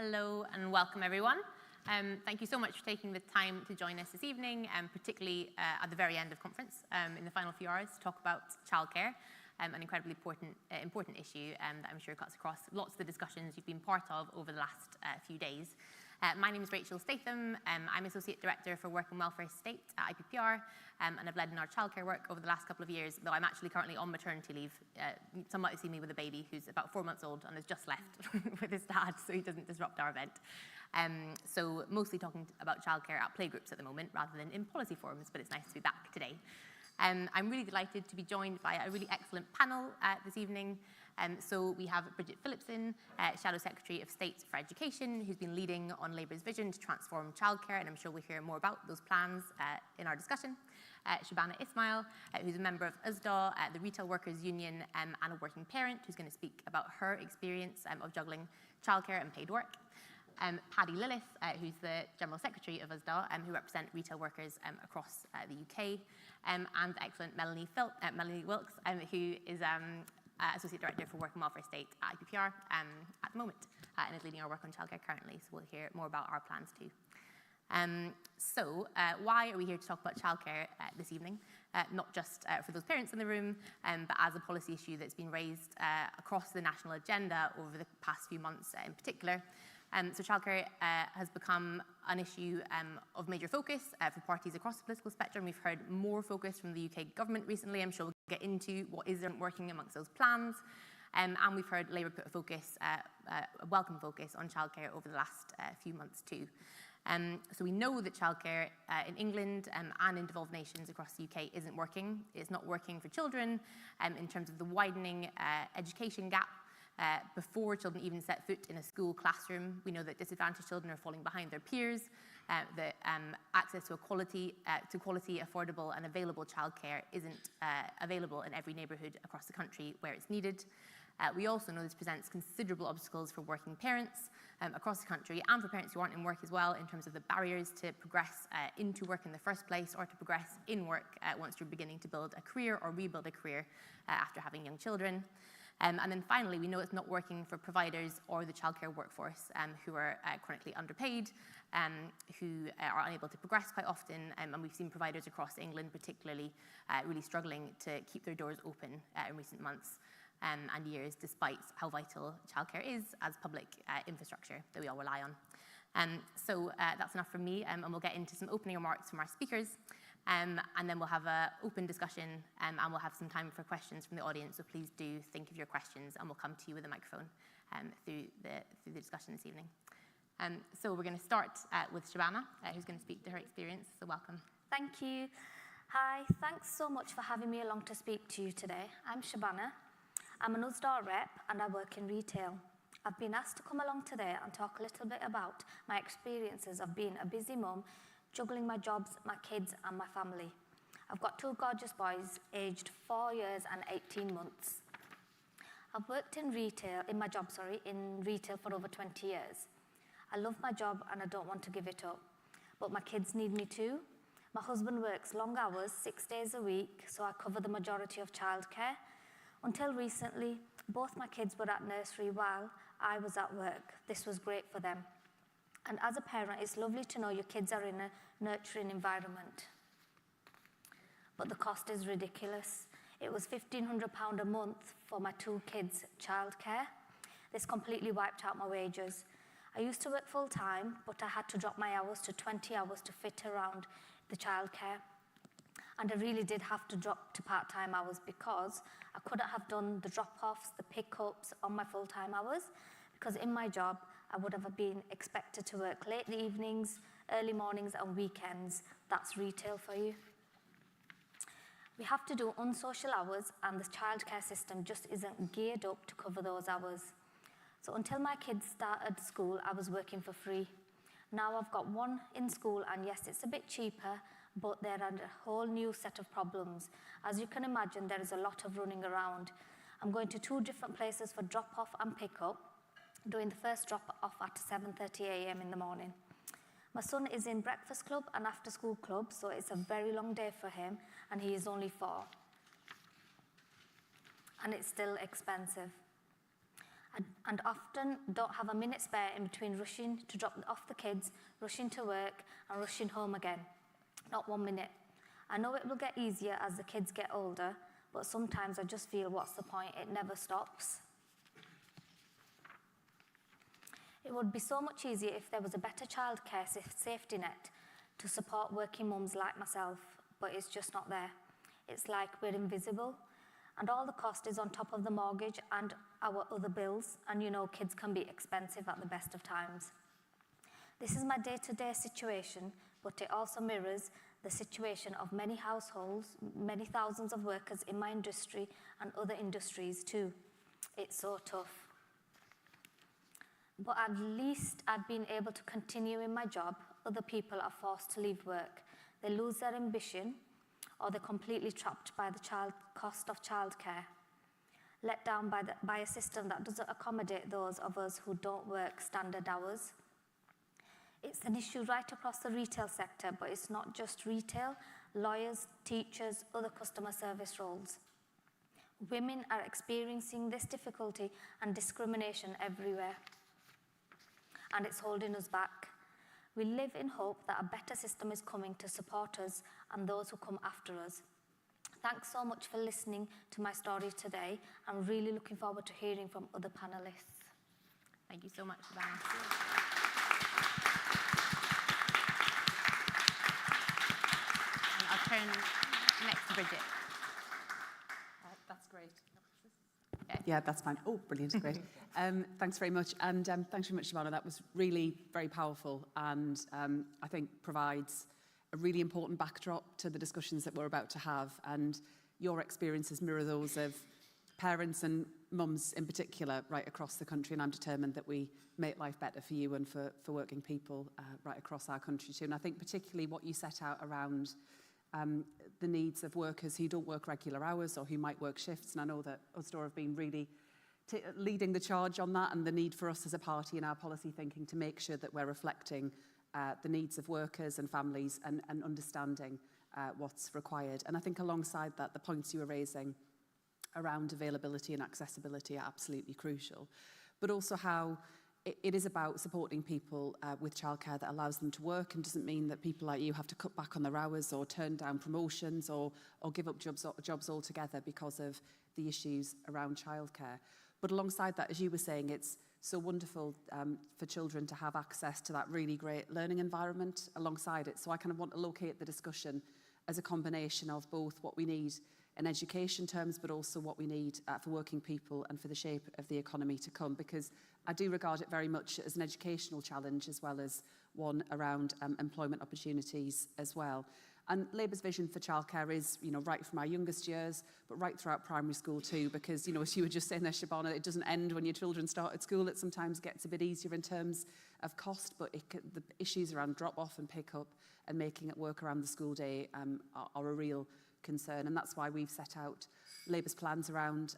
Hello and welcome everyone. Thank you so much for taking the time to join us this evening, particularly at the very end of conference, in the final few hours, to talk about childcare, an incredibly important issue that I'm sure cuts across lots of the discussions you've been part of over the last few days. My name is Rachel Statham. I'm Associate Director for Work and Welfare State at IPPR, and I've led in our childcare work over the last couple of years, though I'm actually currently on maternity leave. Some might have seen me with a baby who's about 4 months old and has just left with his dad, so he doesn't disrupt our event. So mostly talking about childcare at playgroups at the moment, rather than in policy forums, but it's nice to be back today. I'm really delighted to be joined by a really excellent panel this evening. So we have Bridget Phillipson, Shadow Secretary of State for Education, who's been leading on Labour's vision to transform childcare, and I'm sure we'll hear more about those plans in our discussion. Shabana Ismail, who's a member of USDA, the Retail Workers Union, and a working parent, who's going to speak about her experience of juggling childcare and paid work. Paddy Lilith, who's the General Secretary of USDA, who represent retail workers across the UK, and the excellent Melanie Wilkes, who is Associate Director for Work and Welfare State at IPPR at the moment, and is leading our work on childcare currently, so we'll hear more about our plans too. Why are we here to talk about childcare this evening? Not just for those parents in the room, but as a policy issue that's been raised across the national agenda over the past few months in particular. So childcare has become an issue of major focus for parties across the political spectrum. We've heard more focus from the UK government recently. I'm sure we'll get into what isn't working amongst those plans. And we've heard Labour put a welcome focus on childcare over the last few months too. So we know that childcare in England and in devolved nations across the UK isn't working. It's not working for children in terms of the widening education gap. Before children even set foot in a school classroom, we know that disadvantaged children are falling behind their peers, that access to quality, affordable and available childcare isn't available in every neighbourhood across the country where it's needed. We also know this presents considerable obstacles for working parents across the country, and for parents who aren't in work as well, in terms of the barriers to progress into work in the first place, or to progress in work once you're beginning to build a career or rebuild a career after having young children. And then finally, we know it's not working for providers or the childcare workforce who are chronically underpaid, who are unable to progress quite often, and we've seen providers across England particularly really struggling to keep their doors open in recent months and years, despite how vital childcare is as public infrastructure that we all rely on. So that's enough from me, and we'll get into some opening remarks from our speakers. And then we'll have an open discussion, and we'll have some time for questions from the audience, so please do think of your questions, and we'll come to you with a microphone through the discussion this evening. So we're going to start with Shabana, who's going to speak to her experience, so welcome. Thank you. Hi, thanks so much for having me along to speak to you today. I'm Shabana. I'm an USDA rep, and I work in retail. I've been asked to come along today and talk a little bit about my experiences of being a busy mum, juggling my jobs, my kids and my family. I've got 2 gorgeous boys aged 4 years and 18 months. I've worked in retail for over 20 years. I love my job and I don't want to give it up, but my kids need me too. My husband works long hours, 6 days a week, so I cover the majority of childcare. Until recently, both my kids were at nursery while I was at work. This was great for them. And as a parent, it's lovely to know your kids are in a nurturing environment. But the cost is ridiculous. It was £1,500 a month for my 2 kids' childcare. This completely wiped out my wages. I used to work full time, but I had to drop my hours to 20 hours to fit around the childcare. And I really did have to drop to part-time hours because I couldn't have done the drop-offs, the pick-ups on my full-time hours, because in my job, I would have been expected to work late evenings, early mornings and weekends. That's retail for you. We have to do unsocial hours, and the childcare system just isn't geared up to cover those hours. So until my kids started school, I was working for free. Now I've got 1 in school, and yes, it's a bit cheaper, but there are a whole new set of problems. As you can imagine, there is a lot of running around. I'm going to 2 different places for drop-off and pick-up, doing the first drop-off at 7:30 a.m. in the morning. My son is in breakfast club and after-school club, so it's a very long day for him, and he is only 4. And it's still expensive. and often don't have a minute spare in between rushing to drop off the kids, rushing to work, and rushing home again. Not 1 minute. I know it will get easier as the kids get older, but sometimes I just feel, what's the point? It never stops. It would be so much easier if there was a better childcare safety net to support working mums like myself, but it's just not there. It's like we're invisible, and all the cost is on top of the mortgage and our other bills, and you know kids can be expensive at the best of times. This is my day-to-day situation, but it also mirrors the situation of many households, many thousands of workers in my industry and other industries too. It's so tough. But at least I've been able to continue in my job. Other people are forced to leave work. They lose their ambition, or they're completely trapped by the cost of childcare, let down by a system that doesn't accommodate those of us who don't work standard hours. It's an issue right across the retail sector, but it's not just retail, lawyers, teachers, other customer service roles. Women are experiencing this difficulty and discrimination everywhere, and it's holding us back. We live in hope that a better system is coming to support us and those who come after us. Thanks so much for listening to my story today. I'm really looking forward to hearing from other panellists. Thank you so much, Shabana. And I'll turn next to Bridget. That's great. Yeah, that's fine. Oh, brilliant, great. Thanks very much. And thanks very much, Shabana. That was really very powerful and I think provides a really important backdrop to the discussions that we're about to have. And your experiences mirror those of parents and mums in particular right across the country. And I'm determined that we make life better for you and for working people right across our country too. And I think particularly what you set out around the needs of workers who don't work regular hours or who might work shifts. And I know that Usdaw have been really leading the charge on that, and the need for us as a party in our policy thinking to make sure that we're reflecting the needs of workers and families and understanding what's required. And I think alongside that, the points you were raising around availability and accessibility are absolutely crucial, but also how it is about supporting people with childcare that allows them to work and doesn't mean that people like you have to cut back on their hours or turn down promotions or give up jobs altogether because of the issues around childcare. But alongside that, as you were saying, it's so wonderful for children to have access to that really great learning environment alongside it. So I kind of want to locate the discussion as a combination of both what we need in education terms, but also what we need for working people and for the shape of the economy to come, because I do regard it very much as an educational challenge as well as one around employment opportunities as well. And Labour's vision for childcare is, right from our youngest years, but right throughout primary school too, because, as you were just saying there, Shabana, it doesn't end when your children start at school. It sometimes gets a bit easier in terms of cost, but the issues around drop-off and pick-up and making it work around the school day are a real concern. And that's why we've set out Labour's plans around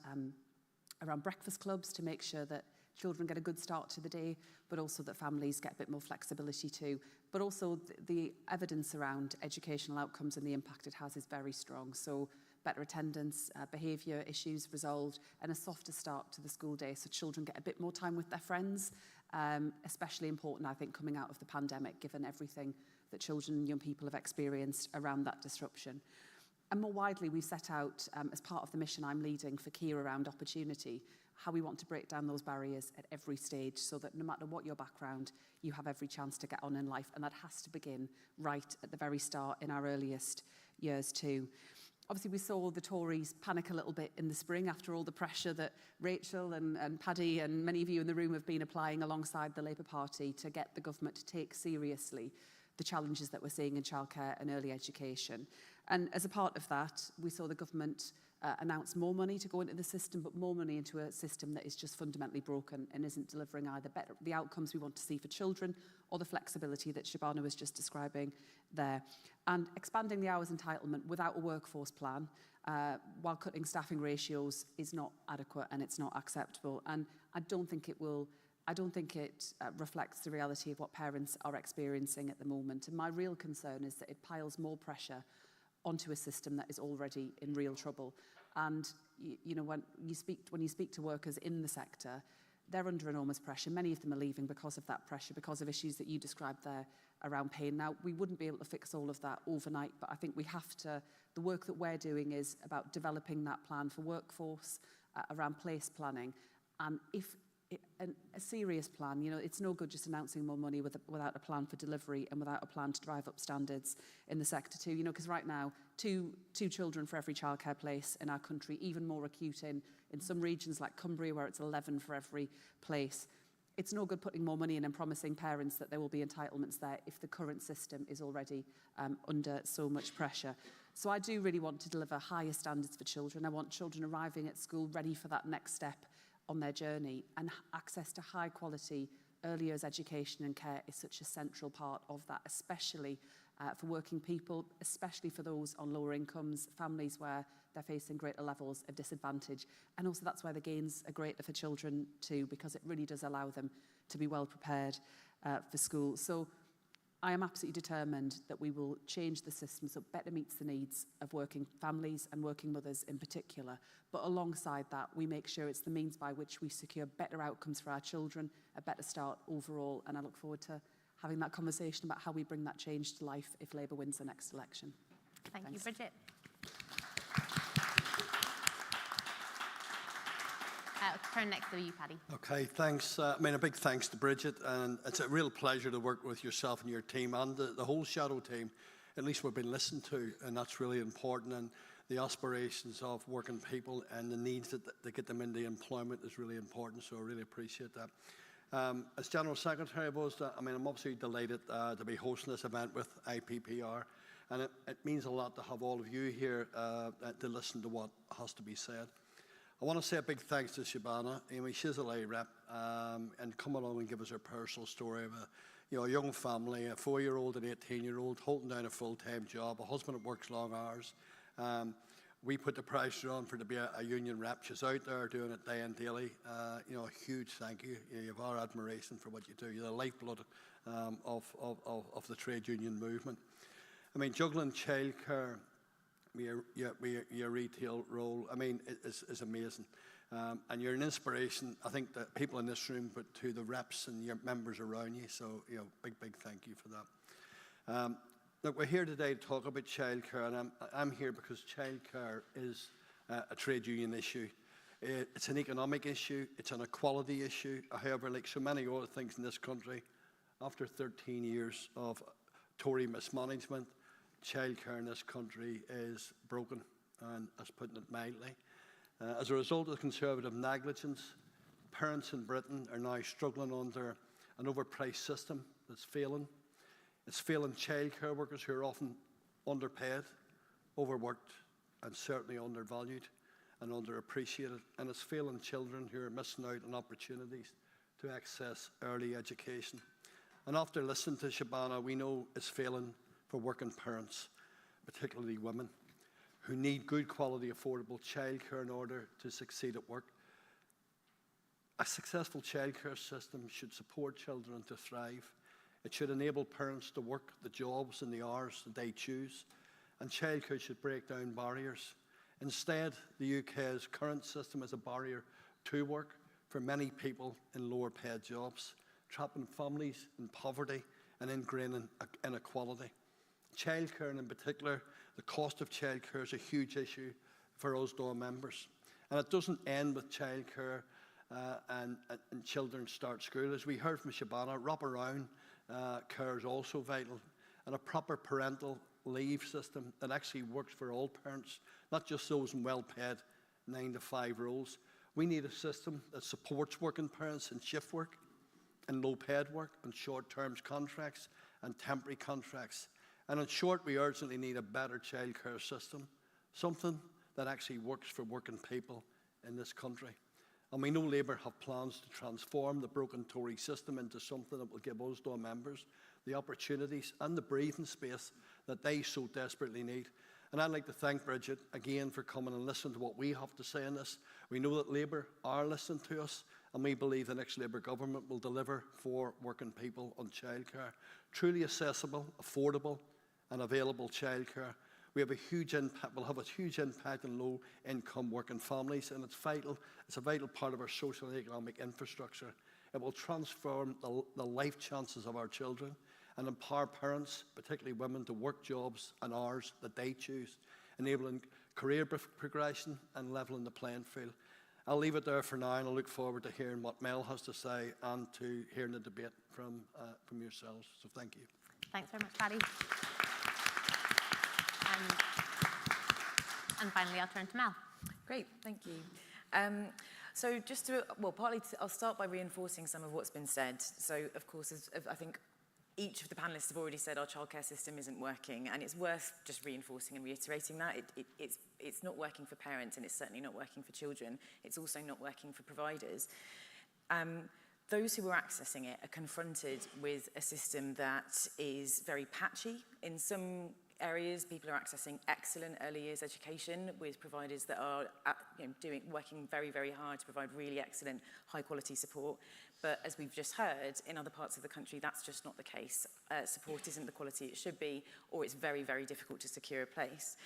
breakfast clubs to make sure that children get a good start to the day, but also that families get a bit more flexibility too. But also the evidence around educational outcomes and the impact it has is very strong. So better attendance, behaviour issues resolved, and a softer start to the school day so children get a bit more time with their friends, especially important, I think, coming out of the pandemic, given everything that children and young people have experienced around that disruption. And more widely, we've set out, as part of the mission I'm leading for Kia around opportunity, how we want to break down those barriers at every stage so that no matter what your background, you have every chance to get on in life. And that has to begin right at the very start in our earliest years too. Obviously, we saw the Tories panic a little bit in the spring after all the pressure that Rachel and Paddy and many of you in the room have been applying alongside the Labour Party to get the government to take seriously the challenges that we're seeing in childcare and early education. And as a part of that, we saw the government announce more money to go into the system, but more money into a system that is just fundamentally broken and isn't delivering either the outcomes we want to see for children or the flexibility that Shabana was just describing there. And expanding the hours entitlement without a workforce plan while cutting staffing ratios is not adequate and it's not acceptable. And I don't think it reflects the reality of what parents are experiencing at the moment. And my real concern is that it piles more pressure onto a system that is already in real trouble. And when you speak to workers in the sector, they're under enormous pressure. Many of them are leaving because of that pressure, because of issues that you described there around pain. Now, we wouldn't be able to fix all of that overnight, but I think we have to, the work that we're doing is about developing that plan for workforce, around place planning. And if a serious plan, you know, it's no good just announcing more money without a plan for delivery and without a plan to drive up standards in the sector too, you know, because right now, two children for every childcare place in our country, even more acute in some regions like Cumbria, where it's 11 for every place. It's no good putting more money in and promising parents that there will be entitlements there if the current system is already under so much pressure. So I do really want to deliver higher standards for children. I want children arriving at school ready for that next step on their journey, and access to high quality early years education and care is such a central part of that, especially for working people, especially for those on lower incomes, families where they're facing greater levels of disadvantage. And also that's why the gains are greater for children too, because it really does allow them to be well prepared for school. So I am absolutely determined that we will change the system so it better meets the needs of working families and working mothers in particular. But alongside that, we make sure it's the means by which we secure better outcomes for our children, a better start overall. And I look forward to having that conversation about how we bring that change to life if Labour wins the next election. Thank you, Bridget. Turn next to you, Paddy. Okay, thanks. I mean, a big thanks to Bridget, and it's a real pleasure to work with yourself and your team and the whole Shadow team. At least we've been listened to, and that's really important. And the aspirations of working people and the needs that get them into employment is really important. So I really appreciate that. As General Secretary of us, I mean, I'm obviously delighted to be hosting this event with IPPR, and it means a lot to have all of you here to listen to what has to be said. I want to say a big thanks to Shabana. I mean, she's a lay rep, and come along and give us her personal story of a young family, a 4-year-old and 18-year-old holding down a full-time job, a husband that works long hours. We put the pressure on for her to be a union rep. She's out there doing it day and daily. A huge thank you. You have our admiration for what you do. You're the lifeblood of the trade union movement. I mean, juggling childcare, your retail role, I mean, is amazing. And you're an inspiration, I think, that people in this room, but to the reps and your members around you. So, big thank you for that. Look, we're here today to talk about childcare, and I'm here because childcare is a trade union issue. It's an economic issue. It's an equality issue. However, like so many other things in this country, after 13 years of Tory mismanagement, childcare in this country is broken, and that's putting it mildly. As a result of Conservative negligence, parents in Britain are now struggling under an overpriced system that's failing. It's failing childcare workers who are often underpaid, overworked, and certainly undervalued and underappreciated. And it's failing children who are missing out on opportunities to access early education. And after listening to Shabana, we know it's failing for working parents, particularly women, who need good quality, affordable childcare in order to succeed at work. A successful childcare system should support children to thrive. It should enable parents to work the jobs and the hours that they choose, and childcare should break down barriers. Instead, the UK's current system is a barrier to work for many people in lower paid jobs, trapping families in poverty and ingraining inequality. Childcare, and in particular, the cost of childcare is a huge issue for us DOA members. And it doesn't end with childcare and children start school. As we heard from Shabana, wraparound care is also vital, and a proper parental leave system that actually works for all parents, not just those in well-paid 9-to-5 roles. We need a system that supports working parents in shift work, and low-paid work, and short-term contracts, and temporary contracts. And in short, we urgently need a better childcare system, something that actually works for working people in this country. And we know Labour have plans to transform the broken Tory system into something that will give us DOA members the opportunities and the breathing space that they so desperately need. And I'd like to thank Bridget again for coming and listening to what we have to say on this. We know that Labour are listening to us, and we believe the next Labour government will deliver for working people on childcare. Truly accessible, affordable and available childcare we have a huge impact, we'll have a huge impact on low-income working families, and it's vital. It's a vital part of our social and economic infrastructure. It will transform the life chances of our children and empower parents, particularly women, to work jobs and hours that they choose, enabling career progression and leveling the playing field. I'll leave it there for now, and I look forward to hearing what Mel has to say and to hearing the debate from yourselves. So thank you. Thanks very much, Paddy. And finally, I'll turn to Mel. Great, thank you. So just partly I'll start by reinforcing some of what's been said. So of course, as I think each of the panellists have already said, our childcare system isn't working, and it's worth just reinforcing and reiterating that. It's not working for parents, and it's certainly not working for children. It's also not working for providers. Those who are accessing it are confronted with a system that is very patchy. In some areas, people are accessing excellent early years education with providers that are working very, very hard to provide really excellent, high-quality support. But as we've just heard, in other parts of the country, that's just not the case. Support isn't the quality it should be, or it's very, very difficult to secure a place.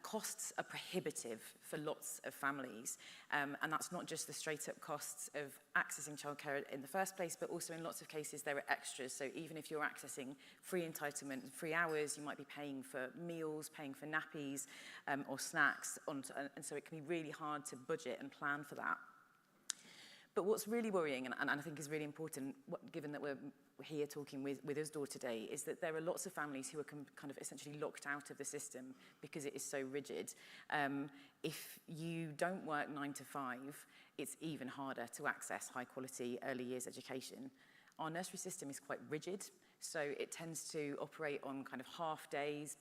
Costs are prohibitive for lots of families, and that's not just the straight-up costs of accessing childcare in the first place, but also in lots of cases there are extras. So even if you're accessing free entitlement, free hours, you might be paying for meals, paying for nappies or snacks, and so it can be really hard to budget and plan for that. But what's really worrying, and I think is really important, given that we're here talking with Usdaw today, is that there are lots of families who are kind of essentially locked out of the system because it is so rigid. If you don't work 9 to 5, it's even harder to access high quality early years education. Our nursery system is quite rigid, so it tends to operate on kind of half days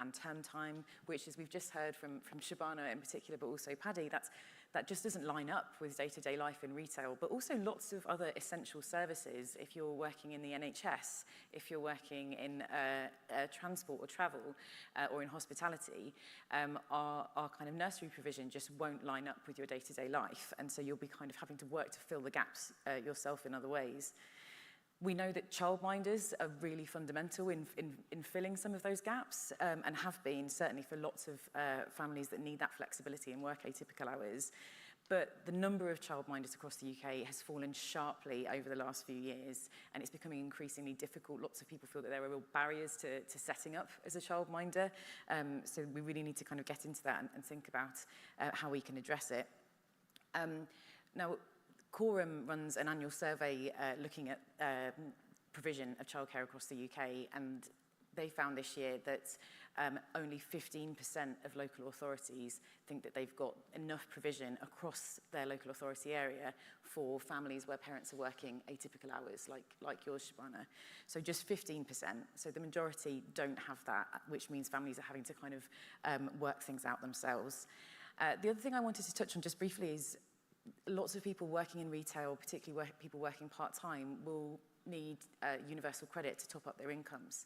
and term time, which, as we've just heard from Shabana in particular, but also Paddy, that just doesn't line up with day-to-day life in retail, but also lots of other essential services. If you're working in the NHS, if you're working in transport or travel, or in hospitality, our kind of nursery provision just won't line up with your day-to-day life, and so you'll be kind of having to work to fill the gaps yourself in other ways. We know that childminders are really fundamental in filling some of those gaps, and have been, certainly for lots of families that need that flexibility and work atypical hours. But the number of childminders across the UK has fallen sharply over the last few years, and it's becoming increasingly difficult. Lots of people feel that there are real barriers to setting up as a childminder, so we really need to kind of get into that and think about how we can address it. Now, Quorum runs an annual survey looking at provision of childcare across the UK, and they found this year that only 15% of local authorities think that they've got enough provision across their local authority area for families where parents are working atypical hours, like yours, Shabana. So just 15%. So the majority don't have that, which means families are having to kind of work things out themselves. The other thing I wanted to touch on just briefly is lots of people working in retail, particularly people working part-time, will need universal credit to top up their incomes.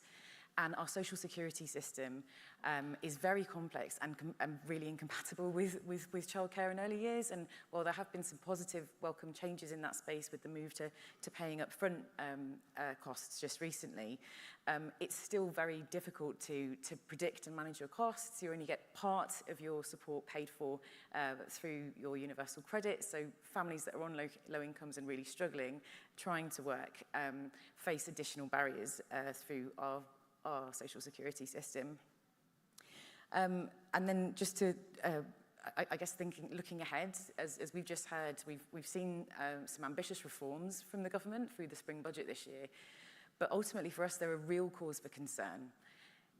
And our social security system is very complex and really incompatible with childcare in early years. And while there have been some positive, welcome changes in that space with the move to paying upfront costs just recently, it's still very difficult to predict and manage your costs. You only get part of your support paid for through your universal credit. So families that are on low incomes and really struggling, trying to work, face additional barriers through our social security system. And then just to, I guess looking ahead, as we've just heard, we've seen some ambitious reforms from the government through the spring budget this year, but ultimately for us, there are real cause for concern.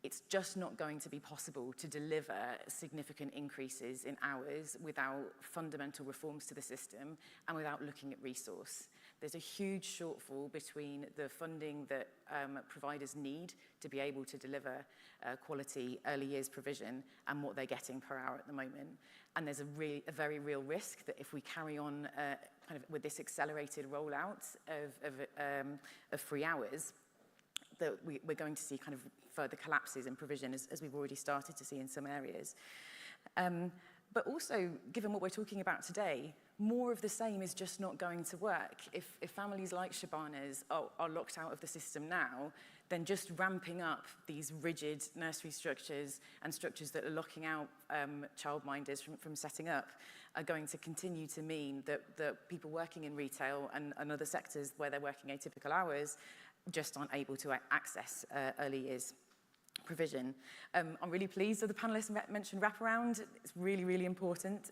It's just not going to be possible to deliver significant increases in hours without fundamental reforms to the system and without looking at resource. There's a huge shortfall between the funding that providers need to be able to deliver quality early years provision and what they're getting per hour at the moment. And there's a very real risk that if we carry on kind of with this accelerated rollout of free hours, that we're going to see kind of further collapses in provision, as we've already started to see in some areas. But also, given what we're talking about today, more of the same is just not going to work. If families like Shabana's are locked out of the system now, then just ramping up these rigid nursery structures and structures that are locking out childminders from setting up are going to continue to mean that people working in retail and other sectors where they're working atypical hours just aren't able to access early years provision. I'm really pleased that the panellists mentioned wraparound. It's really, really important.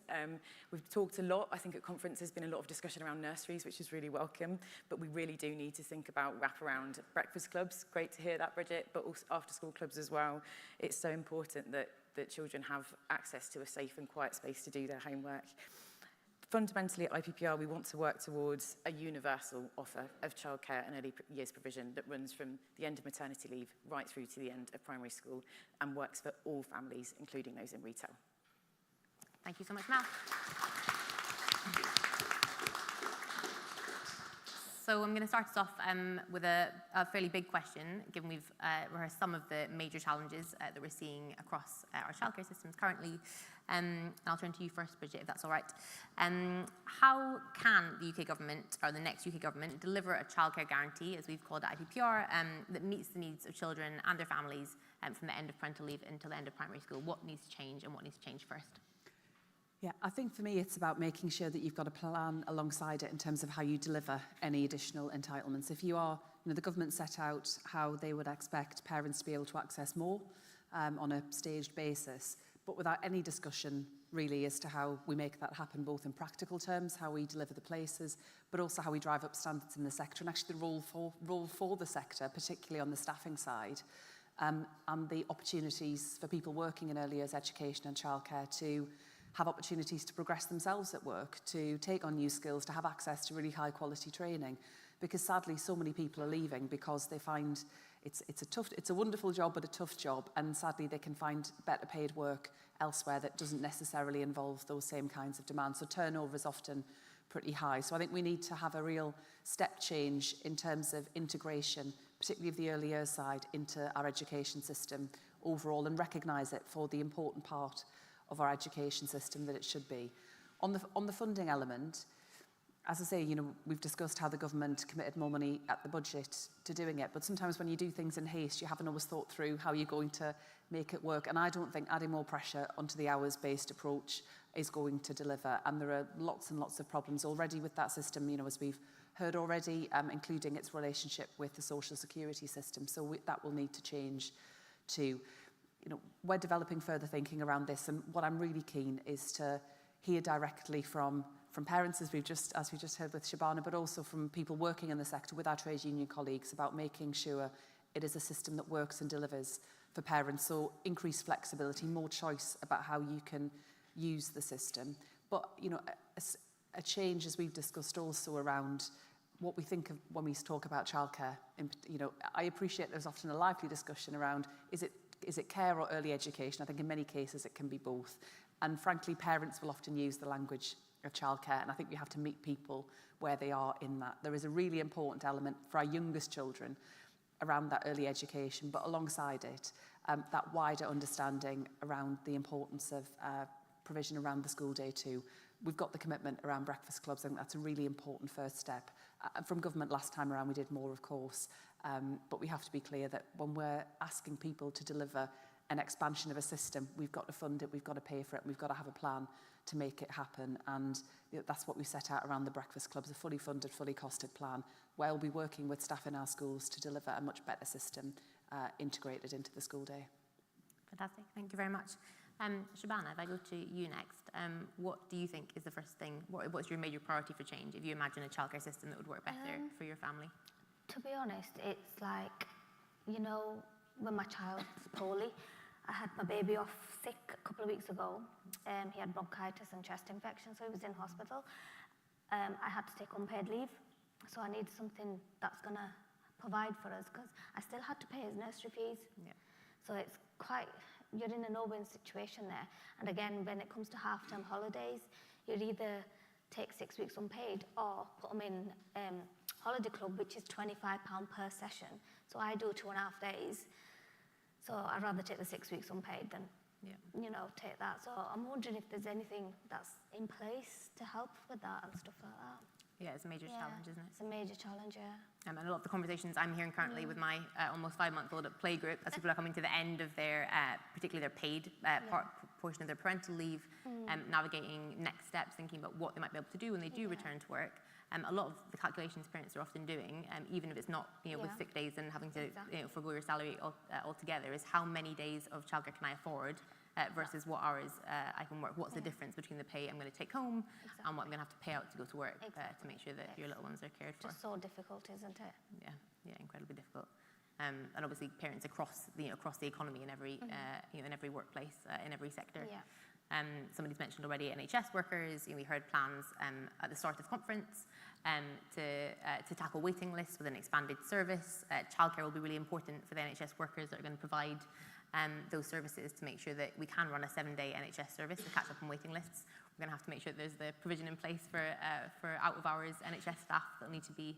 We've talked a lot, I think at conference there's been a lot of discussion around nurseries, which is really welcome, but we really do need to think about wraparound breakfast clubs. Great to hear that, Bridget, but also after school clubs as well. It's so important that children have access to a safe and quiet space to do their homework. Fundamentally at IPPR, we want to work towards a universal offer of childcare and early years provision that runs from the end of maternity leave right through to the end of primary school and works for all families, including those in retail. Thank you so much, Mel. So I'm going to start us off with a fairly big question, given we've rehearsed some of the major challenges that we're seeing across our childcare systems currently. And I'll turn to you first, Bridget, if that's all right. How can the UK government, or the next UK government, deliver a childcare guarantee, as we've called it at IPPR, that meets the needs of children and their families from the end of parental leave until the end of primary school? What needs to change and what needs to change first? Yeah, I think for me it's about making sure that you've got a plan alongside it in terms of how you deliver any additional entitlements. If you are, the government set out how they would expect parents to be able to access more on a staged basis, but without any discussion really as to how we make that happen, both in practical terms, how we deliver the places, but also how we drive up standards in the sector and actually the role for the sector, particularly on the staffing side, and the opportunities for people working in early years education and childcare to have opportunities to progress themselves at work, to take on new skills, to have access to really high quality training. Because sadly, so many people are leaving because they find it's a wonderful job, but a tough job. And sadly, they can find better paid work elsewhere that doesn't necessarily involve those same kinds of demands. So turnover is often pretty high. So I think we need to have a real step change in terms of integration, particularly of the early years side, into our education system overall and recognise it for the important part of our education system that it should be. On the funding element, as I say, we've discussed how the government committed more money at the budget to doing it, but sometimes when you do things in haste, you haven't always thought through how you're going to make it work. And I don't think adding more pressure onto the hours-based approach is going to deliver. And there are lots and lots of problems already with that system, as we've heard already, including its relationship with the social security system. So that will need to change too. We're developing further thinking around this, and what I'm really keen is to hear directly from parents, as we just heard with Shabana, but also from people working in the sector with our trade union colleagues about making sure it is a system that works and delivers for parents. So increased flexibility, more choice about how you can use the system. But a change, as we've discussed, also around what we think of when we talk about childcare. I appreciate there's often a lively discussion around is it care or early education? I think in many cases it can be both. And frankly, parents will often use the language of childcare, and I think we have to meet people where they are in that. There is a really important element for our youngest children around that early education, but alongside it, that wider understanding around the importance of provision around the school day too. We've got the commitment around breakfast clubs. I think that's a really important first step. From government last time around, we did more, of course, but we have to be clear that when we're asking people to deliver an expansion of a system, we've got to fund it, we've got to pay for it, and we've got to have a plan to make it happen. And that's what we set out around the breakfast clubs, a fully funded, fully costed plan, where we'll be working with staff in our schools to deliver a much better system integrated into the school day. Fantastic, thank you very much. Shabana, if I go to you next, what do you think is the first thing, what's your major priority for change if you imagine a childcare system that would work better for your family? To be honest, it's like, when my child's poorly, I had my baby off sick a couple of weeks ago. He had bronchitis and chest infection, so he was in hospital. I had to take unpaid leave, so I need something that's going to provide for us, because I still had to pay his nursery fees. Yeah. So it's quite, you're in a no-win situation there. And again, when it comes to half-term holidays, you'd either take 6 weeks unpaid or put them in holiday club, which is £25 per session. So I do 2.5 days. So I'd rather take the 6 weeks unpaid than you know, take that. So I'm wondering if there's anything that's in place to help with that and stuff like that. Yeah, it's a major challenge, isn't it? It's a major challenge, yeah. And a lot of the conversations I'm hearing currently with my almost 5-month-old at playgroup, as people are coming to the end of their, particularly their paid portion of their parental leave, navigating next steps, thinking about what they might be able to do when they do return to work. A lot of the calculations parents are often doing, even if it's not, you know, with sick days and having to, you know, forgo your salary altogether, is how many days of childcare can I afford versus what hours I can work. What's the difference between the pay I'm going to take home and what I'm going to have to pay out to go to work to make sure that your little ones are cared for. Just so difficult, isn't it? Yeah, incredibly difficult. And obviously parents across the economy in every in every workplace, in every sector. Somebody's mentioned already NHS workers. You know, we heard plans at the start of the conference to tackle waiting lists with an expanded service. Childcare will be really important for the NHS workers that are going to provide those services to make sure that we can run a 7-day NHS service to catch up on waiting lists. We're going to have to make sure that there's the provision in place for out-of-hours NHS staff that will need to be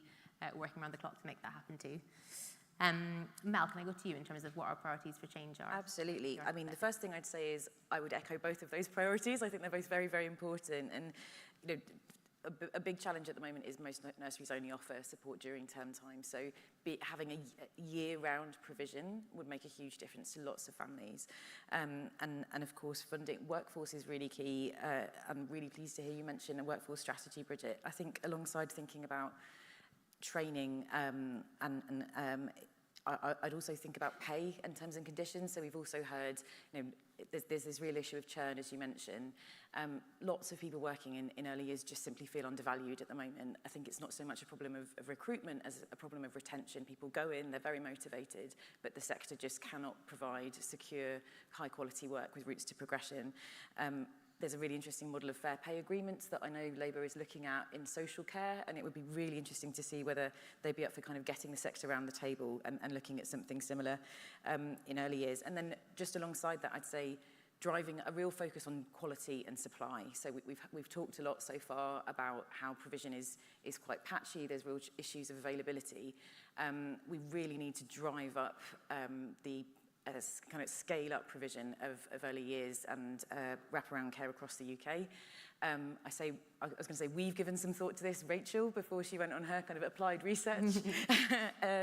working around the clock to make that happen too. Mel, can I go to you in terms of what our priorities for change are? Absolutely. I mean, the first thing I'd say is I would echo both of those priorities. I think they're both very, very important. And, you know, a big challenge at the moment is most nurseries only offer support during term time. So having a year-round provision would make a huge difference to lots of families. And of course, funding workforce is really key. I'm really pleased to hear you mention a workforce strategy, Bridget. I think alongside thinking about training I'd also think about pay and terms and conditions. So we've also heard, you know, there's this real issue of churn, as you mentioned. Lots of people working in early years just simply feel undervalued at the moment. I think it's not so much a problem of recruitment as a problem of retention. People go in, they're very motivated, but the sector just cannot provide secure, high-quality work with routes to progression. There's a really interesting model of fair pay agreements that I know Labour is looking at in social care, and it would be really interesting to see whether they'd be up for kind of getting the sector around the table and looking at something similar in early years. And then just alongside that, I'd say driving a real focus on quality and supply. So we've talked a lot so far about how provision is quite patchy. There's real issues of availability. We really need to drive up the kind of scale-up provision of early years and wraparound care across the UK. I was going to say we've given some thought to this. Rachel, before she went on her kind of applied research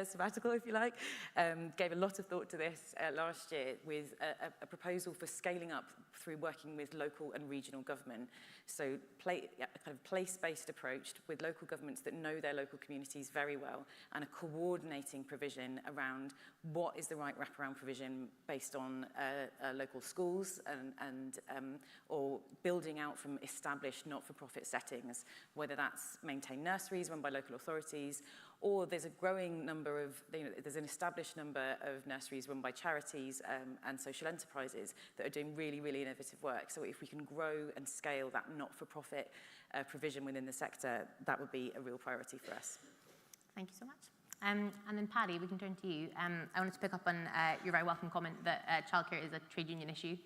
sabbatical, if you like, gave a lot of thought to this last year with a proposal for scaling up through working with local and regional government. So a kind of place-based approach with local governments that know their local communities very well, and a coordinating provision around what is the right wraparound provision based on local schools or building out from established not-for-profit settings, whether that's maintained nurseries run by local authorities, or there's a growing number of, you know, there's an established number of nurseries run by charities and social enterprises that are doing really, really innovative work. So if we can grow and scale that not-for-profit provision within the sector, that would be a real priority for us. Thank you so much. And then Paddy, we can turn to you. I wanted to pick up on your very welcome comment that childcare is a trade union issue.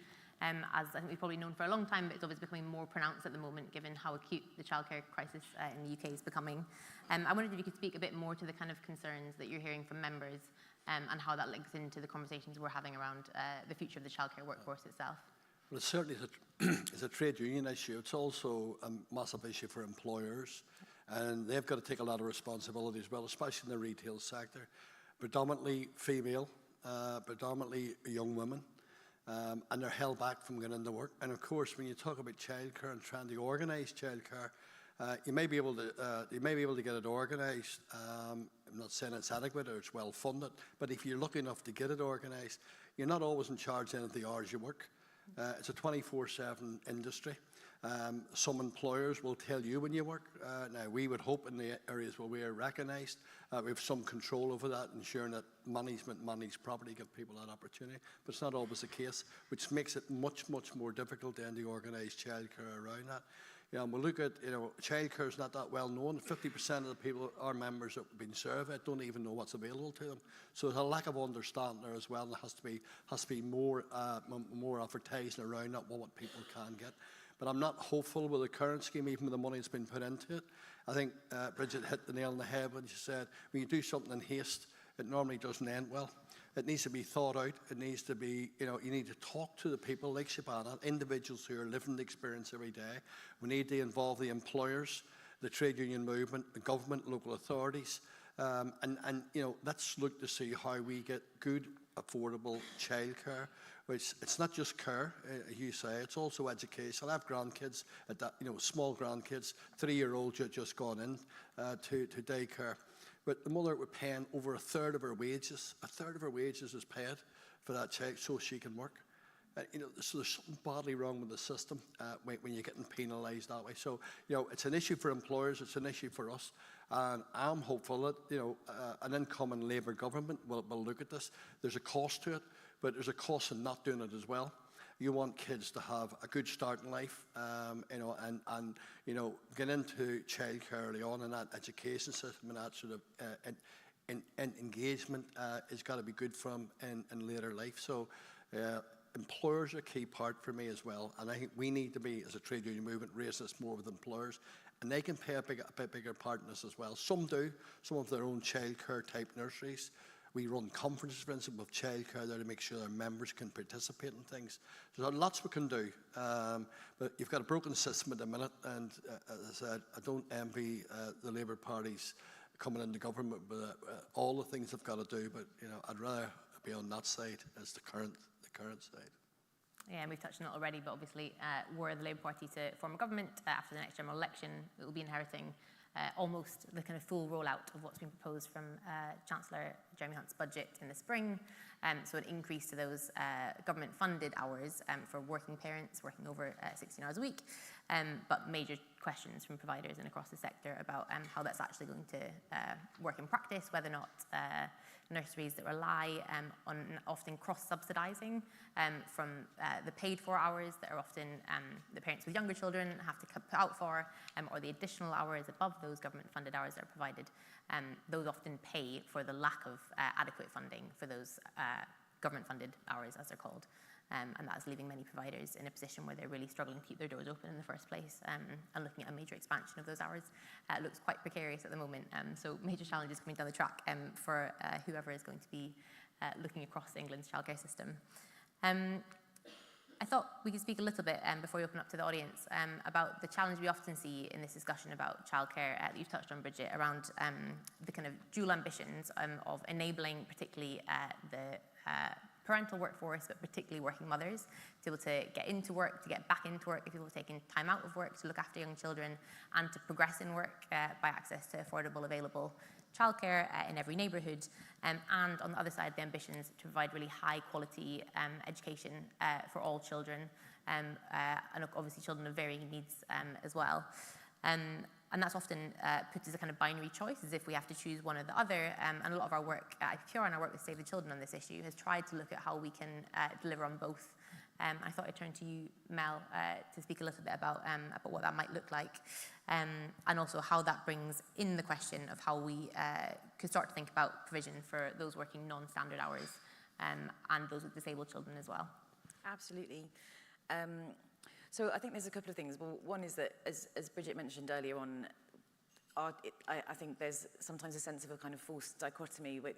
As I think we've probably known for a long time, but it's obviously becoming more pronounced at the moment given how acute the childcare crisis in the UK is becoming. I wondered if you could speak a bit more to the kind of concerns that you're hearing from members and how that links into the conversations we're having around the future of the childcare workforce itself. Well, it certainly is a trade union issue. It's also a massive issue for employers, and they've got to take a lot of responsibility as well, especially in the retail sector. Predominantly female, predominantly young women. And they're held back from getting into work. And of course, when you talk about childcare and trying to organise childcare, you may be able to get it organised. I'm not saying it's adequate or it's well funded, but if you're lucky enough to get it organised, you're not always in charge then of the hours you work. It's a 24/7 industry. Some employers will tell you when you work. Now, we would hope in the areas where we are recognised, we have some control over that, ensuring that management manage properly, give people that opportunity. But it's not always the case, which makes it much, much more difficult then to organise childcare around that. You know, we look at, you know, childcare is not that well known. 50% of the people, our members that have been surveyed, don't even know what's available to them. So there's a lack of understanding there as well, and there has to be more advertising around that, what people can get. But I'm not hopeful with the current scheme, even with the money that's been put into it. I think Bridget hit the nail on the head when she said, when you do something in haste, it normally doesn't end well. It needs to be thought out. It needs to be, you need to talk to the people like Shabana, individuals who are living the experience every day. We need to involve the employers, the trade union movement, the government, local authorities, and let's look to see how we get good, affordable childcare. Which it's not just care, you say, it's also education. I have grandkids, at that, small grandkids, 3-year-olds just gone in to daycare. But the mother was paying over a third of her wages. A third of her wages is paid for that child so she can work. So there's something badly wrong with the system when you're getting penalised that way. So, it's an issue for employers, it's an issue for us. And I'm hopeful that, an incoming Labour government will look at this. There's a cost to it, but there's a cost in not doing it as well. You want kids to have a good start in life, and get into childcare early on in that education system, and that sort of engagement has got to be good for them in later life. So employers are a key part for me as well, and I think we need to be, as a trade union movement, raise this more with employers, and they can play a bit bigger part in this as well. Some do, some of their own childcare type nurseries. We run conferences, for instance, with childcare there to make sure their members can participate in things. There's lots we can do, but you've got a broken system at the minute, and as I said, I don't envy the Labour parties coming into government with all the things they've got to do, but I'd rather be on that side as the current side. Yeah, and we've touched on it already, but obviously, were the Labour Party to form a government after the next general election, it will be inheriting almost the kind of full rollout of what's been proposed from Chancellor Jeremy Hunt's budget in the spring. So an increase to those government-funded hours for working parents working over 16 hours a week, but major questions from providers and across the sector about how that's actually going to work in practice, whether or not nurseries that rely on often cross-subsidising from the paid-for hours that are often the parents with younger children have to put out for, or the additional hours above those government-funded hours that are provided, those often pay for the lack of adequate funding for those government-funded hours, as they're called. And that's leaving many providers in a position where they're really struggling to keep their doors open in the first place, and looking at a major expansion of those hours looks quite precarious at the moment. So major challenges coming down the track for whoever is going to be looking across England's childcare system. I thought we could speak a little bit before we open up to the audience about the challenge we often see in this discussion about childcare that you've touched on, Bridget, around the kind of dual ambitions of enabling particularly the parental workforce, but particularly working mothers, to be able to get into work, to get back into work if people have taken time out of work to look after young children, and to progress in work by access to affordable, available childcare in every neighbourhood, and on the other side, the ambitions to provide really high quality education for all children, and obviously children of varying needs as well. And that's often put as a kind of binary choice, as if we have to choose one or the other. And a lot of our work at IPPR and our work with Save the Children on this issue has tried to look at how we can deliver on both. I thought I'd turn to you, Mel, to speak a little bit about what that might look like, and also how that brings in the question of how we could start to think about provision for those working non-standard hours and those with disabled children as well. Absolutely. So I think there's a couple of things. Well, one is that, as Bridget mentioned earlier on, I think there's sometimes a sense of a kind of false dichotomy with,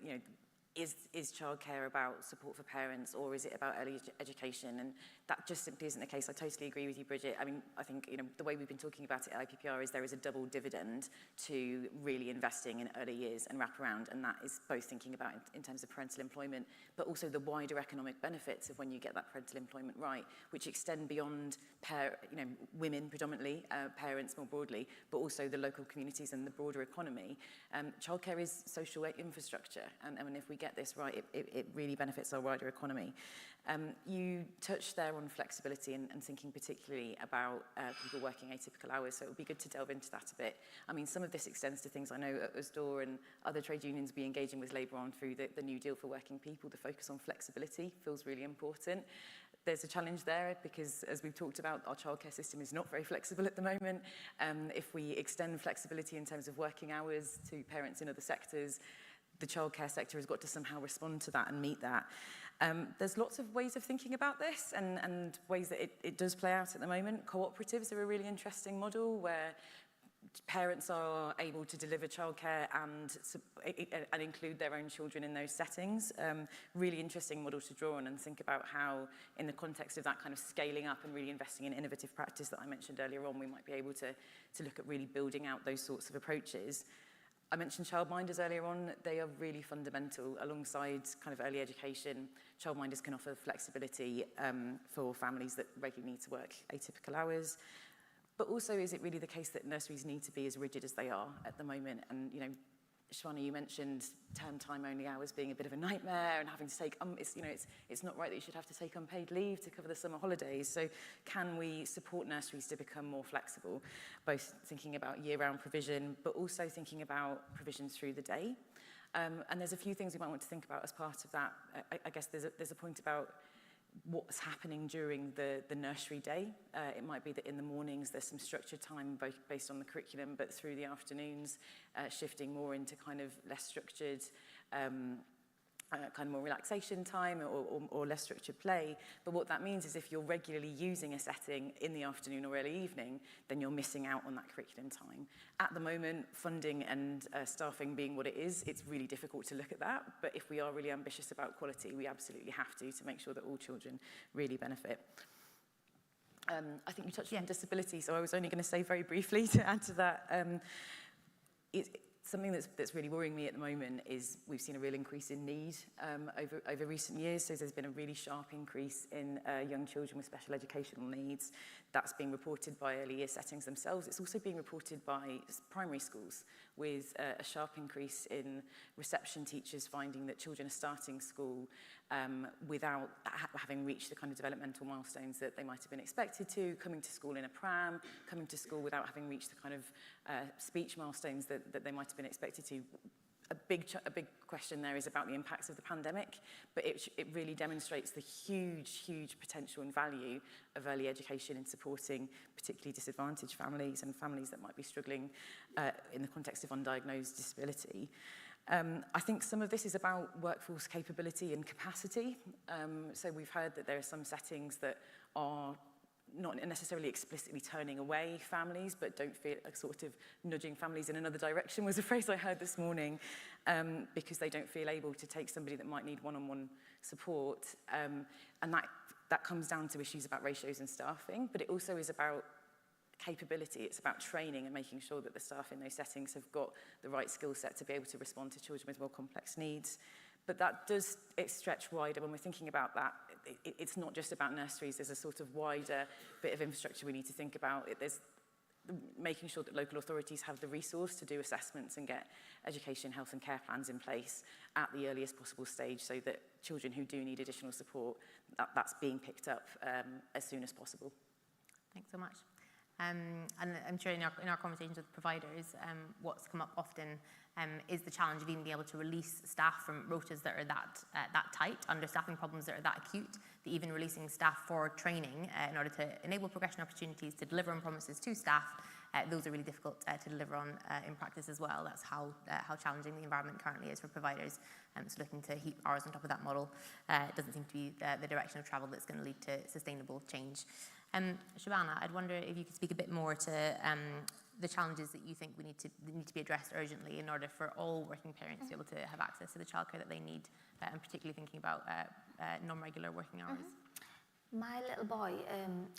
is childcare about support for parents, or is it about early education? And that just simply isn't the case. I totally agree with you, Bridget. I mean, I think the way we've been talking about it at IPPR is there is a double dividend to really investing in early years and wraparound, and that is both thinking about in terms of parental employment, but also the wider economic benefits of when you get that parental employment right, which extend beyond women predominantly, parents more broadly, but also the local communities and the broader economy. Childcare is social infrastructure, and if we get this right, it really benefits our wider economy. You touched there on flexibility and thinking particularly about people working atypical hours, so it would be good to delve into that a bit. I mean, some of this extends to things I know USDOR and other trade unions will be engaging with Labour on through the New Deal for Working People. The focus on flexibility feels really important. There's a challenge there because, as we've talked about, our childcare system is not very flexible at the moment. If we extend flexibility in terms of working hours to parents in other sectors, the childcare sector has got to somehow respond to that and meet that. There's lots of ways of thinking about this and ways that it does play out at the moment. Cooperatives are a really interesting model where parents are able to deliver childcare and include their own children in those settings. Really interesting model to draw on and think about how, in the context of that kind of scaling up and really investing in innovative practice that I mentioned earlier on, we might be able to look at really building out those sorts of approaches. I mentioned childminders earlier on. They are really fundamental. Alongside kind of early education, childminders can offer flexibility for families that regularly need to work atypical hours. But also, is it really the case that nurseries need to be as rigid as they are at the moment? And, you know, Shivana, you mentioned term time only hours being a bit of a nightmare and having to take, it's not right that you should have to take unpaid leave to cover the summer holidays. So can we support nurseries to become more flexible, both thinking about year-round provision, but also thinking about provisions through the day? And there's a few things we might want to think about as part of that. I guess there's a point about what's happening during the nursery day. It might be that in the mornings there's some structured time based on the curriculum, but through the afternoons, shifting more into kind of less structured, kind of more relaxation time or less structured play. But what that means is if you're regularly using a setting in the afternoon or early evening, then you're missing out on that curriculum time. At the moment, funding and staffing being what it is, it's really difficult to look at that. But if we are really ambitious about quality, we absolutely have to make sure that all children really benefit. I think you touched on disability, so I was only going to say very briefly to add to that. Something that's really worrying me at the moment is we've seen a real increase in need over recent years. So there's been a really sharp increase in young children with special educational needs. That's being reported by early year settings themselves. It's also being reported by primary schools with a sharp increase in reception teachers finding that children are starting school without having reached the kind of developmental milestones that they might have been expected to, coming to school in a pram, coming to school without having reached the kind of speech milestones that they might have been expected to. A big question there is about the impacts of the pandemic, but it really demonstrates the huge potential and value of early education in supporting particularly disadvantaged families and families that might be struggling in the context of undiagnosed disability. I think some of this is about workforce capability and capacity. So we've heard that there are some settings that are not necessarily explicitly turning away families, but don't feel like sort of nudging families in another direction was a phrase I heard this morning, because they don't feel able to take somebody that might need one-on-one support. And that comes down to issues about ratios and staffing, but it also is about capability. It's about training and making sure that the staff in those settings have got the right skill set to be able to respond to children with more complex needs. But that does stretch wider when we're thinking about that. It's not just about nurseries. There's a sort of wider bit of infrastructure we need to think about. There's making sure that local authorities have the resource to do assessments and get education, health and care plans in place at the earliest possible stage so that children who do need additional support, that's being picked up as soon as possible. Thanks so much. And I'm sure in our conversations with providers, what's come up often is the challenge of even being able to release staff from rotas that are that tight, understaffing problems that are that acute, that even releasing staff for training in order to enable progression opportunities, to deliver on promises to staff, those are really difficult to deliver on in practice as well. That's how challenging the environment currently is for providers. So looking to heap hours on top of that model doesn't seem to be the direction of travel that's going to lead to sustainable change. Shivana, I'd wonder if you could speak a bit more to the challenges that you think need to be addressed urgently in order for all working parents to be able to have access to the childcare that they need, and particularly thinking about non-regular working hours. My little boy,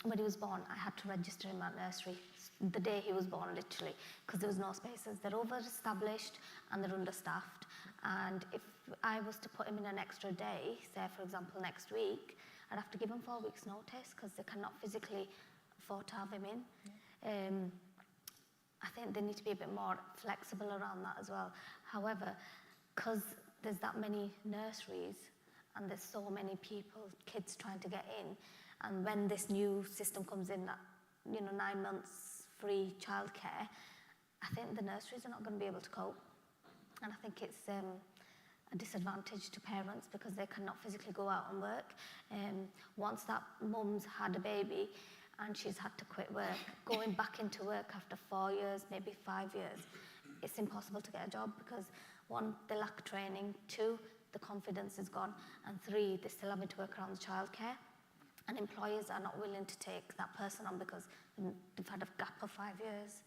when he was born, I had to register him at nursery the day he was born, literally, because there was no spaces. They're over-established and they're understaffed. And if I was to put him in an extra day, say, for example, next week, I'd have to give him 4 weeks' notice because they cannot physically afford to have him in. Yeah. I think they need to be a bit more flexible around that as well. However, because there's that many nurseries and there's so many kids trying to get in, and when this new system comes in, that 9 months free childcare, I think the nurseries are not going to be able to cope, and I think it's a disadvantage to parents because they cannot physically go out and work. Once that mum's had a baby and she's had to quit work, going back into work after 4 years, maybe 5 years, it's impossible to get a job because 1, they lack training, 2, the confidence is gone, and 3, they're still having to work around the childcare. And employers are not willing to take that person on because they've had a gap of 5 years.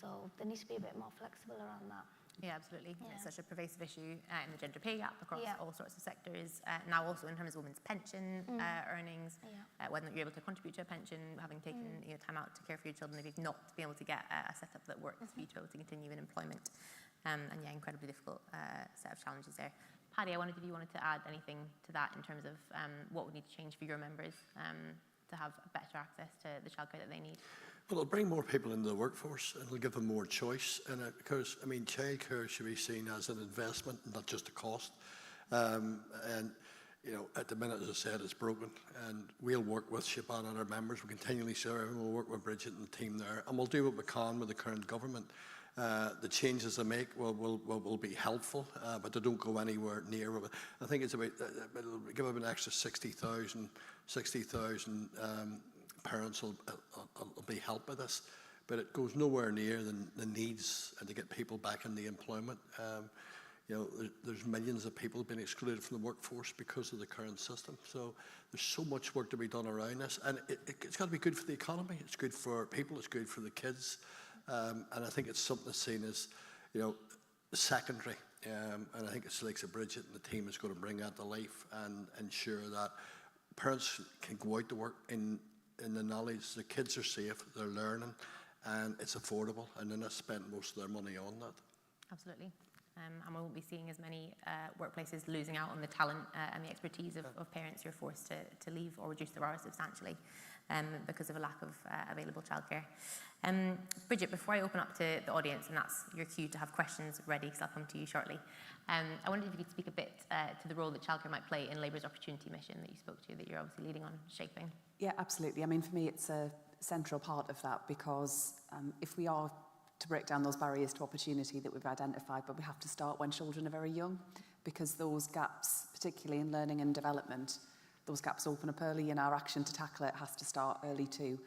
So there needs to be a bit more flexible around that. Yeah, absolutely. Yeah. It's such a pervasive issue in the gender pay gap across Yeah. all sorts of sectors. Now also in terms of women's pension earnings, Yeah. whether you're able to contribute to a pension, having taken time out to care for your children, if you've not been able to get a setup that works for you to be able to continue in employment. And yeah, incredibly difficult set of challenges there. Paddy, I wondered if you wanted to add anything to that in terms of what would need to change for your members to have better access to the childcare that they need. Well, it'll bring more people into the workforce and it'll give them more choice in it because, I mean, childcare should be seen as an investment, not just a cost. And, you know, at the minute, as I said, it's broken. And we'll work with Siobhan and our members. We continually serve and we'll work with Bridget and the team there. And we'll do what we can with the current government. The changes they make will be helpful, but they don't go anywhere near. I think it's about, it'll give them an extra 60,000 parents will be helped by this, but it goes nowhere near the needs and to get people back in the employment. You know, there's millions of people being excluded from the workforce because of the current system. So there's so much work to be done around this, and it's got to be good for the economy. It's good for people. It's good for the kids, and I think it's something that's seen as, you know, secondary. And I think it's like Bridget and the team is going to bring that to life and ensure that parents can go out to work in the knowledge the kids are safe, they're learning, and it's affordable, and then they spend most of their money on that. Absolutely. And we won't be seeing as many workplaces losing out on the talent and the expertise of parents who are forced to leave or reduce their hours substantially because of a lack of available childcare. Bridget, before I open up to the audience, and that's your cue to have questions ready because I'll come to you shortly, I wondered if you could speak a bit to the role that childcare might play in Labour's opportunity mission that you spoke to, that you're obviously leading on shaping. Yeah, absolutely. I mean, for me, it's a central part of that because if we are to break down those barriers to opportunity that we've identified, but we have to start when children are very young because those gaps, particularly in learning and development, those gaps open up early and our action to tackle it has to start early too.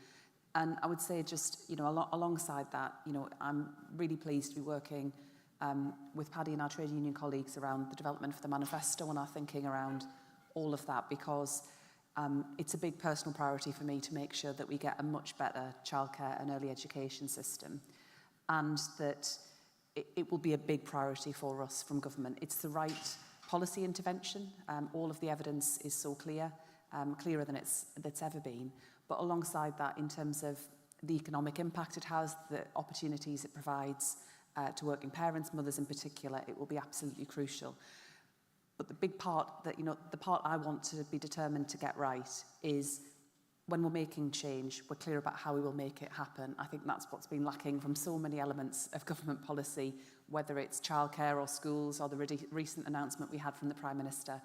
And I would say just, you know, alongside that, you know, I'm really pleased to be working with Paddy and our trade union colleagues around the development of the manifesto and our thinking around all of that because it's a big personal priority for me to make sure that we get a much better childcare and early education system and that it will be a big priority for us from government. It's the right policy intervention. All of the evidence is so clear, clearer than it's ever been. But alongside that, in terms of the economic impact it has, the opportunities it provides to working parents, mothers in particular, it will be absolutely crucial. But the big part that, you know, the part I want to be determined to get right is when we're making change, we're clear about how we will make it happen. I think that's what's been lacking from so many elements of government policy, whether it's childcare or schools or the recent announcement we had from the Prime Minister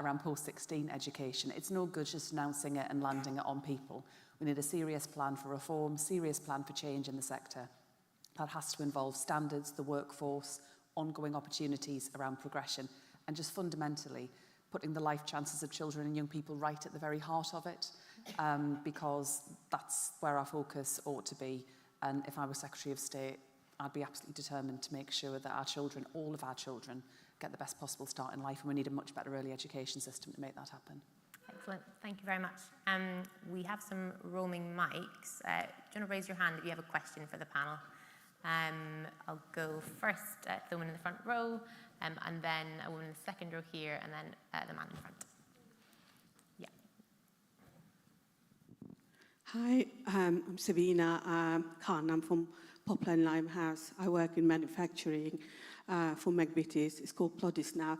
around post-16 education. It's no good just announcing it and landing it on people. We need a serious plan for reform, serious plan for change in the sector. That has to involve standards, the workforce, ongoing opportunities around progression, and just fundamentally putting the life chances of children and young people right at the very heart of it, because that's where our focus ought to be. And if I was Secretary of State, I'd be absolutely determined to make sure that our children, all of our children, get the best possible start in life, and we need a much better early education system to make that happen. Excellent. Thank you very much. We have some roaming mics. Do you want to raise your hand if you have a question for the panel? I'll go first to the woman in the front row, and then a woman in the second row here, and then the man in front. Yeah. Hi, I'm Sabina Khan. I'm from Poplar and Limehouse. I work in manufacturing for McVitie's. It's called Plodis now.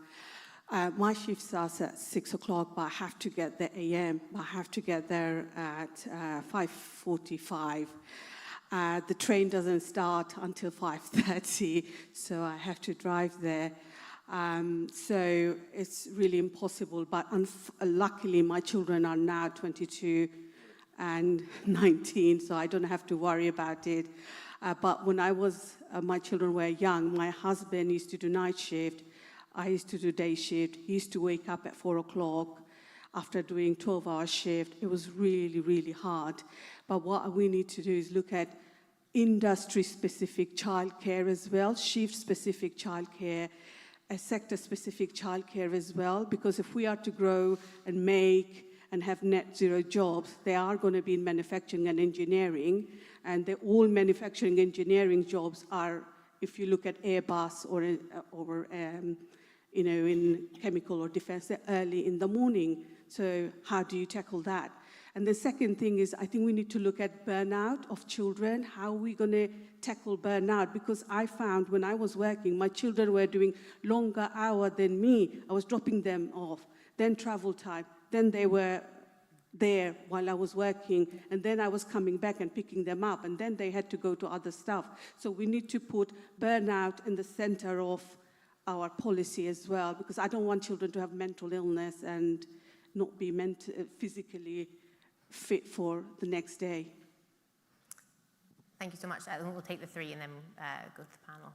My shift starts at 6 o'clock, but I have to get there AM. I have to get there at 5:45. The train doesn't start until 5:30, so I have to drive there. So it's really impossible, but luckily my children are now 22 and 19, so I don't have to worry about it. But when my children were young, my husband used to do night shift. I used to do day shift. He used to wake up at 4 o'clock after doing 12-hour shift. It was really, really hard. But what we need to do is look at industry-specific childcare as well, shift-specific childcare, sector-specific childcare as well, because if we are to grow and make and have net zero jobs, they are going to be in manufacturing and engineering. And all manufacturing engineering jobs are, if you look at Airbus or in chemical or defense, they're early in the morning. So how do you tackle that? And the second thing is, I think we need to look at burnout of children. How are we going to tackle burnout? Because I found when I was working, my children were doing longer hours than me. I was dropping them off, then travel time, then they were there while I was working, and then I was coming back and picking them up, and then they had to go to other stuff. So we need to put burnout in the center of our policy as well, because I don't want children to have mental illness and not be physically fit for the next day. Thank you so much. We'll take the three and then go to the panel.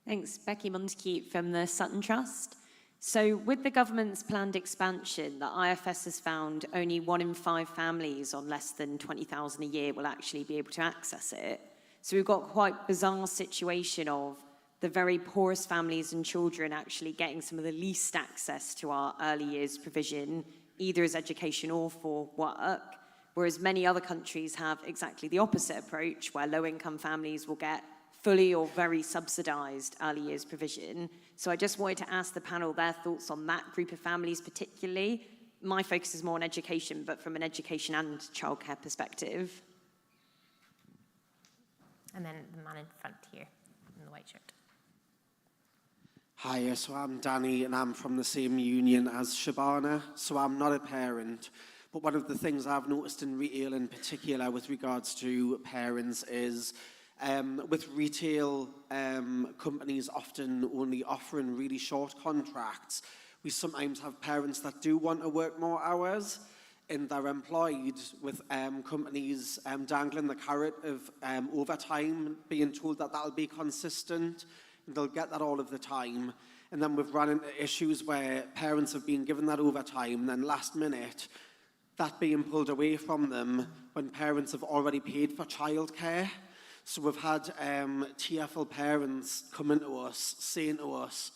Thanks. Becky Montague from the Sutton Trust. So with the government's planned expansion, the IFS has found only 1 in 5 families on less than 20,000 a year will actually be able to access it. So we've got quite a bizarre situation of the very poorest families and children actually getting some of the least access to our early years provision, either as education or for work, whereas many other countries have exactly the opposite approach, where low-income families will get fully or very subsidised early years provision. So I just wanted to ask the panel their thoughts on that group of families particularly. My focus is more on education, but from an education and childcare perspective. And then the man in front here, in the white shirt. Hi, so I'm Danny and I'm from the same union as Shabana, so I'm not a parent. But one of the things I've noticed in retail in particular with regards to parents is with retail companies often only offering really short contracts, we sometimes have parents that do want to work more hours and they're employed with companies dangling the carrot of overtime, being told that that'll be consistent. They'll get that all of the time. And then we've run into issues where parents have been given that overtime, and then last minute, that being pulled away from them when parents have already paid for childcare. So we've had TFL parents coming to us, saying to us,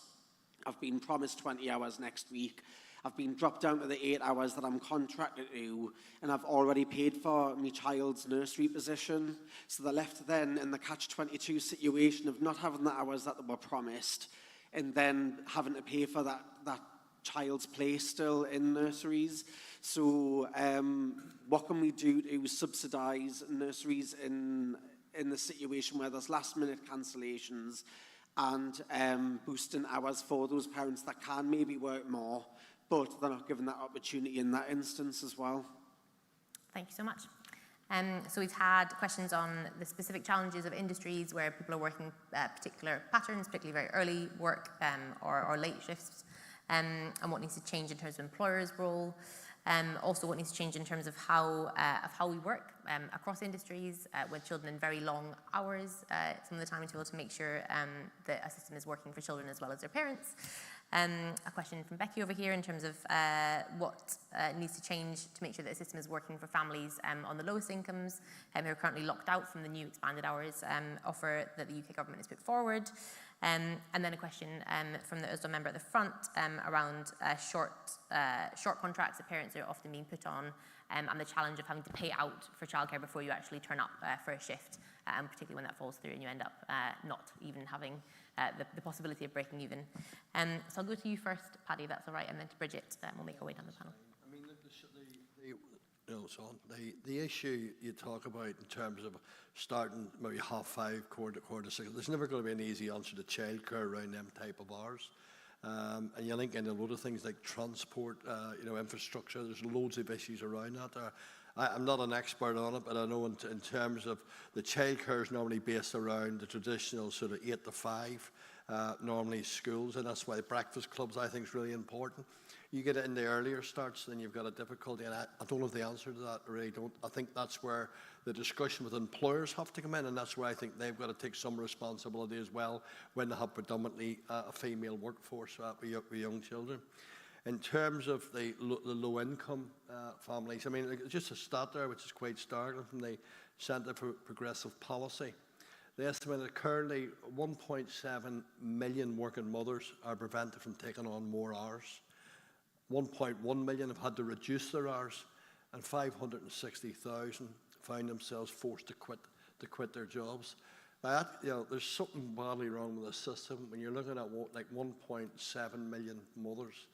I've been promised 20 hours next week. I've been dropped down to the 8 hours that I'm contracted to, and I've already paid for my child's nursery position. So they're left then in the catch-22 situation of not having the hours that they were promised, and then having to pay for that child's place still in nurseries. So what can we do to subsidise nurseries in the situation where there's last-minute cancellations and boosting hours for those parents that can maybe work more, but they're not given that opportunity in that instance as well? Thank you so much. So we've had questions on the specific challenges of industries where people are working particular patterns, particularly very early work or late shifts, and what needs to change in terms of employers' role. Also what needs to change in terms of how we work across industries with children in very long hours some of the time, to be able to make sure that a system is working for children as well as their parents. A question from Becky over here in terms of what needs to change to make sure that the system is working for families on the lowest incomes who are currently locked out from the new expanded hours offer that the UK government has put forward. And then a question from the USDA member at the front around short contracts that parents are often being put on, and the challenge of having to pay out for childcare before you actually turn up for a shift, particularly when that falls through and you end up not even having the possibility of breaking even. So I'll go to you first, Paddy, if that's all right, and then to Bridget, we'll make our way down the panel. I mean, the issue you talk about in terms of starting maybe 5:30, 5:45, there's never going to be an easy answer to childcare around them type of hours. And you link in a lot of things like transport, infrastructure. There's loads of issues around that. I'm not an expert on it, but I know in terms of the childcare is normally based around the traditional sort of 8 to 5, normally schools, and that's why breakfast clubs I think is really important. You get it in the earlier starts, then you've got a difficulty, and I don't have the answer to that. I really don't. I think that's where the discussion with employers have to come in, and that's where I think they've got to take some responsibility as well when they have predominantly a female workforce with young children. In terms of the low-income families, I mean, just a stat there, which is quite startling from the Centre for Progressive Policy. They estimate that currently 1.7 million working mothers are prevented from taking on more hours. 1.1 million have had to reduce their hours, and 560,000 find themselves forced to quit their jobs. Now, there's something badly wrong with the system when you're looking at like 1.7 million mothers.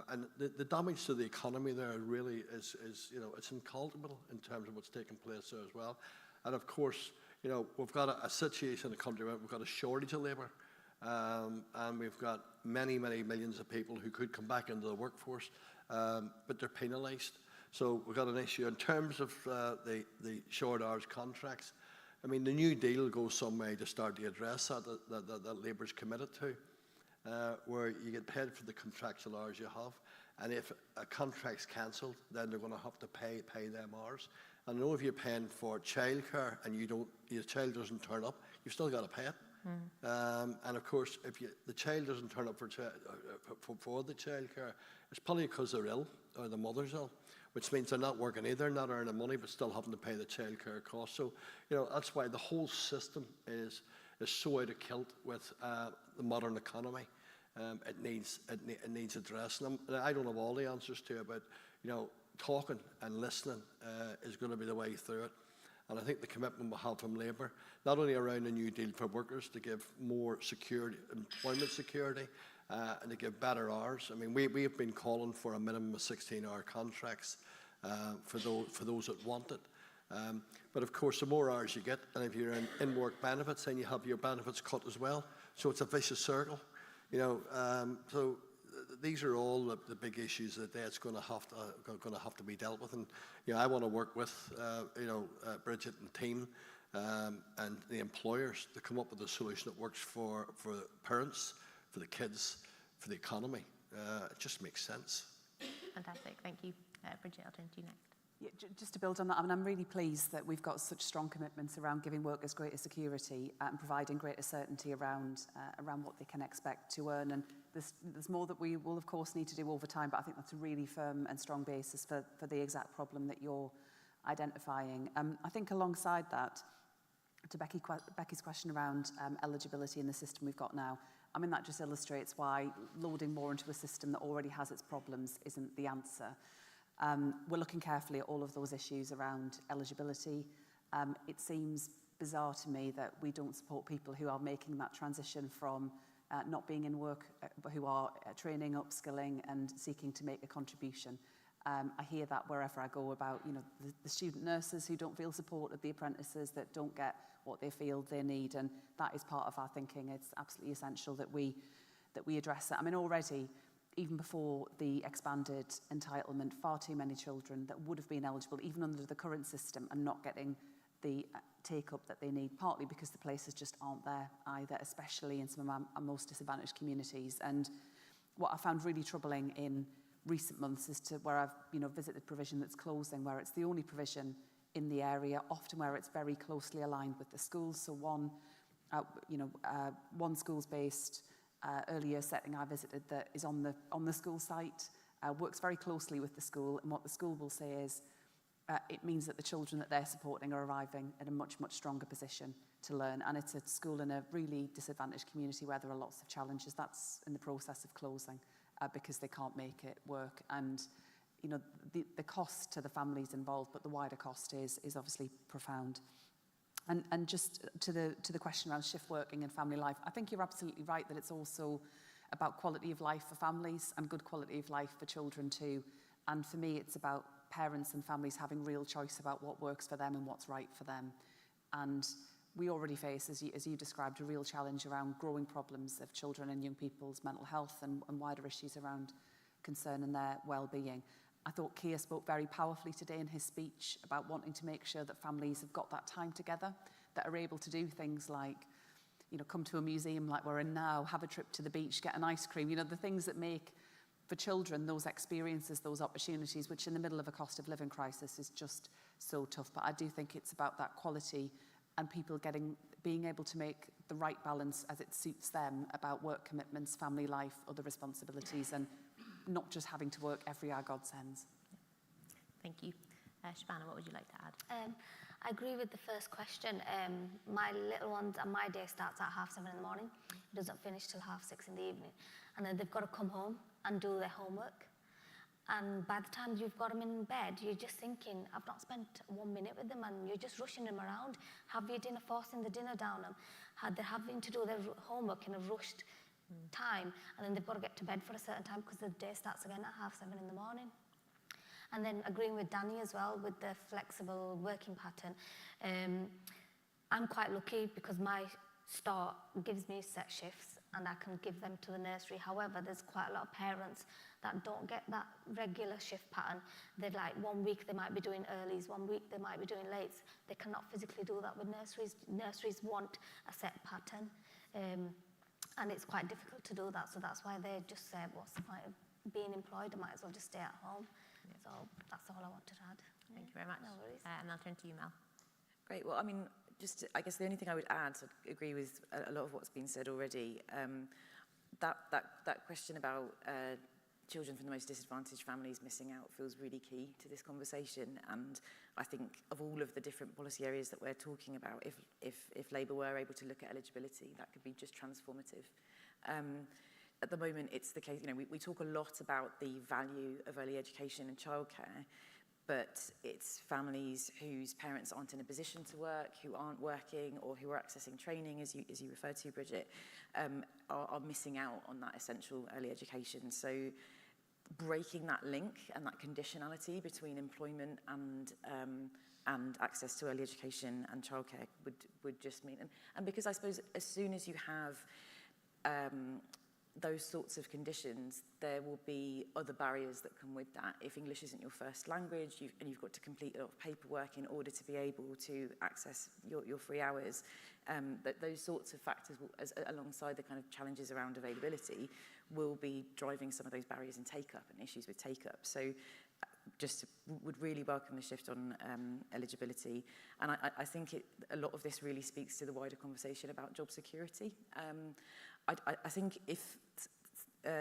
And the damage to the economy there really is it's incalculable in terms of what's taking place there as well. And of course, we've got a situation in the country where we've got a shortage of labour, and we've got many, many millions of people who could come back into the workforce, but they're penalised. So we've got an issue in terms of the short hours contracts. I mean, the New Deal goes some way to start to address that Labour's committed to, where you get paid for the contractual hours you have, and if a contract's cancelled, then they're going to have to pay them hours. And I know if you're paying for childcare and your child doesn't turn up, you've still got to pay it. And of course, if the child doesn't turn up for the childcare, it's probably because they're ill or the mother's ill, which means they're not working either, not earning money, but still having to pay the childcare costs. So, that's why the whole system is so out of kilt with the modern economy. It needs addressing. I don't have all the answers to it, but talking and listening is going to be the way through it. And I think the commitment we have from Labour, not only around the New Deal for workers to give more security, employment security, and to give better hours. I mean, we have been calling for a minimum of 16-hour contracts for those that want it. But of course, the more hours you get, and if you're in work benefits, then you have your benefits cut as well. So it's a vicious circle. So these are all the big issues that it's going to have to be dealt with. And I want to work with Bridget and team and the employers to come up with a solution that works for parents, for the kids, for the economy. It just makes sense. Fantastic, thank you. Bridget, I'll turn to you next. Yeah, just to build on that, I mean, I'm really pleased that we've got such strong commitments around giving workers greater security and providing greater certainty around what they can expect to earn. And there's more that we will, of course, need to do over time, but I think that's a really firm and strong basis for the exact problem that you're identifying. I think alongside that, to Becky's question around eligibility in the system we've got now, I mean, that just illustrates why loading more into a system that already has its problems isn't the answer. We're looking carefully at all of those issues around eligibility. It seems bizarre to me that we don't support people who are making that transition from not being in work, but who are training, upskilling and seeking to make a contribution. I hear that wherever I go about the student nurses who don't feel supported, the apprentices that don't get what they feel they need, and that is part of our thinking. It's absolutely essential that we address that. I mean, already, even before the expanded entitlement, far too many children that would have been eligible, even under the current system, are not getting the take-up that they need, partly because the places just aren't there either, especially in some of our most disadvantaged communities. And what I found really troubling in recent months is to where I've visited provision that's closing, where it's the only provision in the area, often where it's very closely aligned with the schools. So one schools based early year setting I visited that is on the school site, works very closely with the school, and what the school will say is it means that the children that they're supporting are arriving in a much, much stronger position to learn. And it's a school in a really disadvantaged community where there are lots of challenges. That's in the process of closing because they can't make it work. And the cost to the families involved, but the wider cost is obviously profound. And just to the question around shift working and family life, I think you're absolutely right that it's also about quality of life for families and good quality of life for children too. And for me, it's about parents and families having real choice about what works for them and what's right for them. And we already face, as you described, a real challenge around growing problems of children and young people's mental health and wider issues around concern and their well-being. I thought Keir spoke very powerfully today in his speech about wanting to make sure that families have got that time together, that are able to do things like, come to a museum like we're in now, have a trip to the beach, get an ice cream, the things that make, for children, those experiences, those opportunities, which in the middle of a cost of living crisis is just so tough. But I do think it's about that quality and people being able to make the right balance as it suits them about work commitments, family life, other responsibilities, and not just having to work every hour God sends. Thank you. Shabana, what would you like to add? I agree with the first question. My little ones, and my day starts at 7:30 in the morning. It doesn't finish till 6:30 in the evening. And then they've got to come home and do their homework. And by the time you've got them in bed, you're just thinking, I've not spent 1 minute with them, and you're just rushing them around. Have your dinner, forcing the dinner down them. They're having to do their homework in a rushed time, and then they've got to get to bed for a certain time because the day starts again at 7:30 in the morning. And then agreeing with Danny as well with the flexible working pattern. I'm quite lucky because my store gives me set shifts and I can give them to the nursery. However, there's quite a lot of parents that don't get that regular shift pattern. They're like, 1 week they might be doing earlies, 1 week they might be doing lates. They cannot physically do that with nurseries. Nurseries want a set pattern. And it's quite difficult to do that. So that's why they just say, what's the point of being employed? I might as well just stay at home. Yeah. So that's all I wanted to add. Thank you very much. No worries. And I'll turn to you, Mel. Great. Well, I mean, I guess the only thing I would add, so I agree with a lot of what's been said already, that question about children from the most disadvantaged families missing out feels really key to this conversation. And I think of all of the different policy areas that we're talking about, if Labour were able to look at eligibility, that could be just transformative. At the moment, it's the case, we talk a lot about the value of early education and childcare, but it's families whose parents aren't in a position to work, who aren't working, or who are accessing training, as you referred to, Bridget, are missing out on that essential early education. So breaking that link and that conditionality between employment and access to early education and childcare would just mean, and because I suppose as soon as you have those sorts of conditions, there will be other barriers that come with that. If English isn't your first language and you've got to complete a lot of paperwork in order to be able to access your free hours, that those sorts of factors, alongside the kind of challenges around availability, will be driving some of those barriers in take-up and issues with take-up. So just would really welcome the shift on eligibility. And I think a lot of this really speaks to the wider conversation about job security. I think if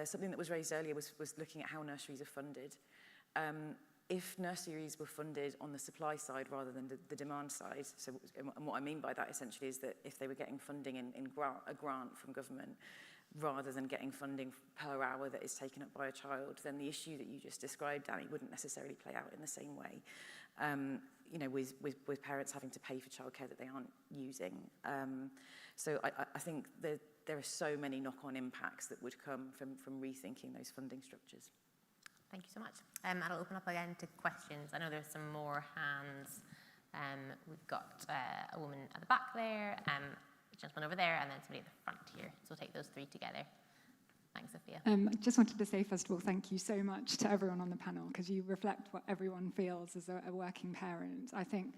something that was raised earlier was looking at how nurseries are funded. If nurseries were funded on the supply side rather than the demand side, so and what I mean by that essentially is that if they were getting funding in a grant from government rather than getting funding per hour that is taken up by a child, then the issue that you just described, Danny, wouldn't necessarily play out in the same way. With parents having to pay for childcare that they aren't using. So I think that there are so many knock-on impacts that would come from rethinking those funding structures. Thank you so much. I'll open up again to questions. I know there's some more hands. We've got a woman at the back there, a gentleman over there, and then somebody at the front here. So we'll take those three together. Thanks, Sophia. I just wanted to say, first of all, thank you so much to everyone on the panel, because you reflect what everyone feels as a working parent. I think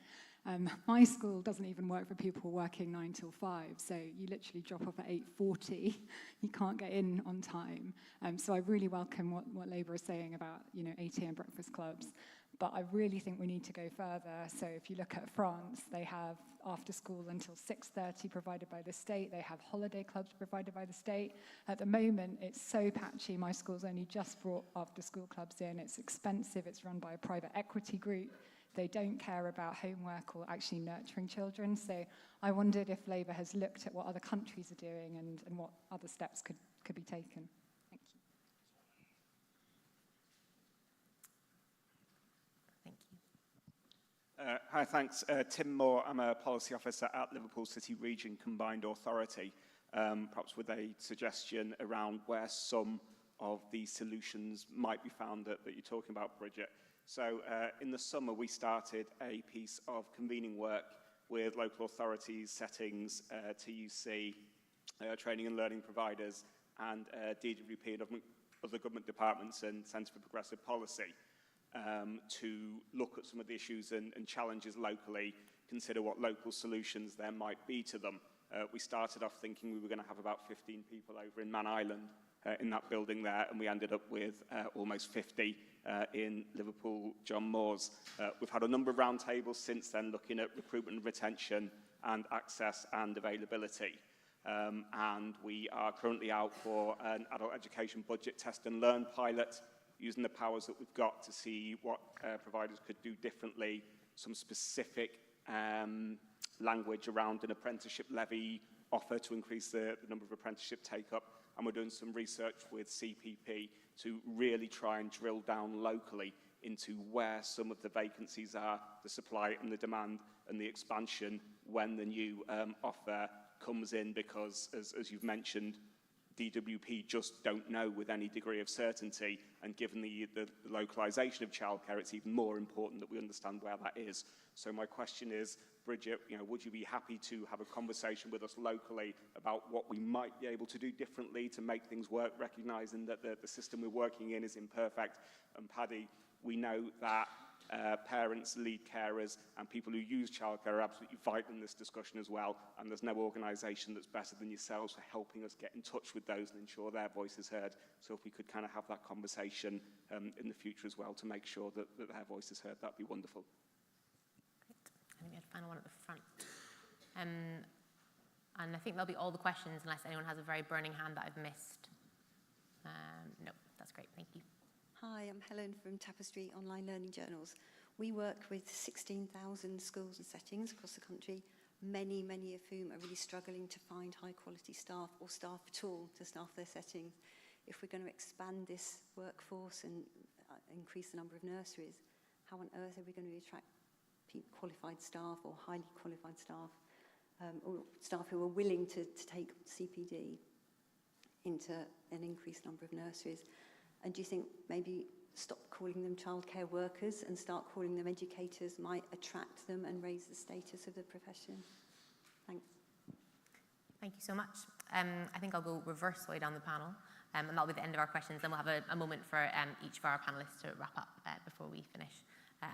my school doesn't even work for people working 9 till 5, so you literally drop off at 8:40. You can't get in on time. So I really welcome what Labour is saying about 8 a.m. breakfast clubs. But I really think we need to go further. So if you look at France, they have after school until 6:30 provided by the state. They have holiday clubs provided by the state. At the moment, it's so patchy. My school's only just brought after school clubs in. It's expensive. It's run by a private equity group. They don't care about homework or actually nurturing children. So I wondered if Labour has looked at what other countries are doing and what other steps could be taken. Thank you. Thank you. Hi, thanks. Tim Moore. I'm a policy officer at Liverpool City Region Combined Authority, perhaps with a suggestion around where some of these solutions might be found that you're talking about, Bridget. So in the summer, we started a piece of convening work with local authorities, settings, TUC, training and learning providers, and DWP and other government departments and Centre for Progressive Policy to look at some of the issues and challenges locally, consider what local solutions there might be to them. We started off thinking we were going to have about 15 people over in Man Island in that building there, and we ended up with almost 50 in Liverpool John Moores. We've had a number of roundtables since then looking at recruitment and retention and access and availability. And we are currently out for an adult education budget test and learn pilot, using the powers that we've got to see what providers could do differently, some specific language around an apprenticeship levy offer to increase the number of apprenticeship take-up, and we're doing some research with CPP to really try and drill down locally into where some of the vacancies are, the supply and the demand, and the expansion when the new offer comes in, because, as you've mentioned, DWP just don't know with any degree of certainty, and given the localisation of childcare, it's even more important that we understand where that is. So my question is, Bridget, would you be happy to have a conversation with us locally about what we might be able to do differently to make things work, recognising that the system we're working in is imperfect? And Paddy, we know that parents, lead carers and people who use childcare are absolutely vital in this discussion as well, and there's no organisation that's better than yourselves for helping us get in touch with those and ensure their voice is heard. So if we could kind of have that conversation in the future as well to make sure that their voice is heard, that'd be wonderful. Great. I think we had a final one at the front. And I think there'll be all the questions unless anyone has a very burning hand that I've missed. No, that's great, thank you. Hi, I'm Helen from Tapestry Online Learning Journals. We work with 16,000 schools and settings across the country, many of whom are really struggling to find high quality staff or staff at all to staff their settings. If we're going to expand this workforce and increase the number of nurseries, how on earth are we going to attract qualified staff or highly qualified staff, or staff who are willing to take CPD into an increased number of nurseries? And do you think maybe stop calling them childcare workers and start calling them educators might attract them and raise the status of the profession? Thanks. Thank you so much. I think I'll go reverse way down the panel, and that'll be the end of our questions. Then we'll have a moment for each of our panellists to wrap up before we finish.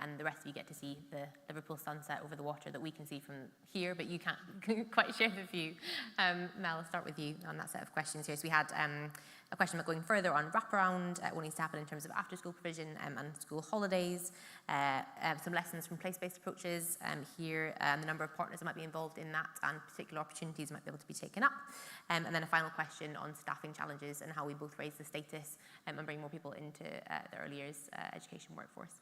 And the rest of you get to see the Liverpool sunset over the water that we can see from here, but you can't quite share the view. Mel, I'll start with you on that set of questions here. So we had a question about going further on wraparound, what needs to happen in terms of after-school provision and school holidays, some lessons from place-based approaches here, the number of partners that might be involved in that, and particular opportunities that might be able to be taken up. And then a final question on staffing challenges and how we both raise the status and bring more people into the early years education workforce.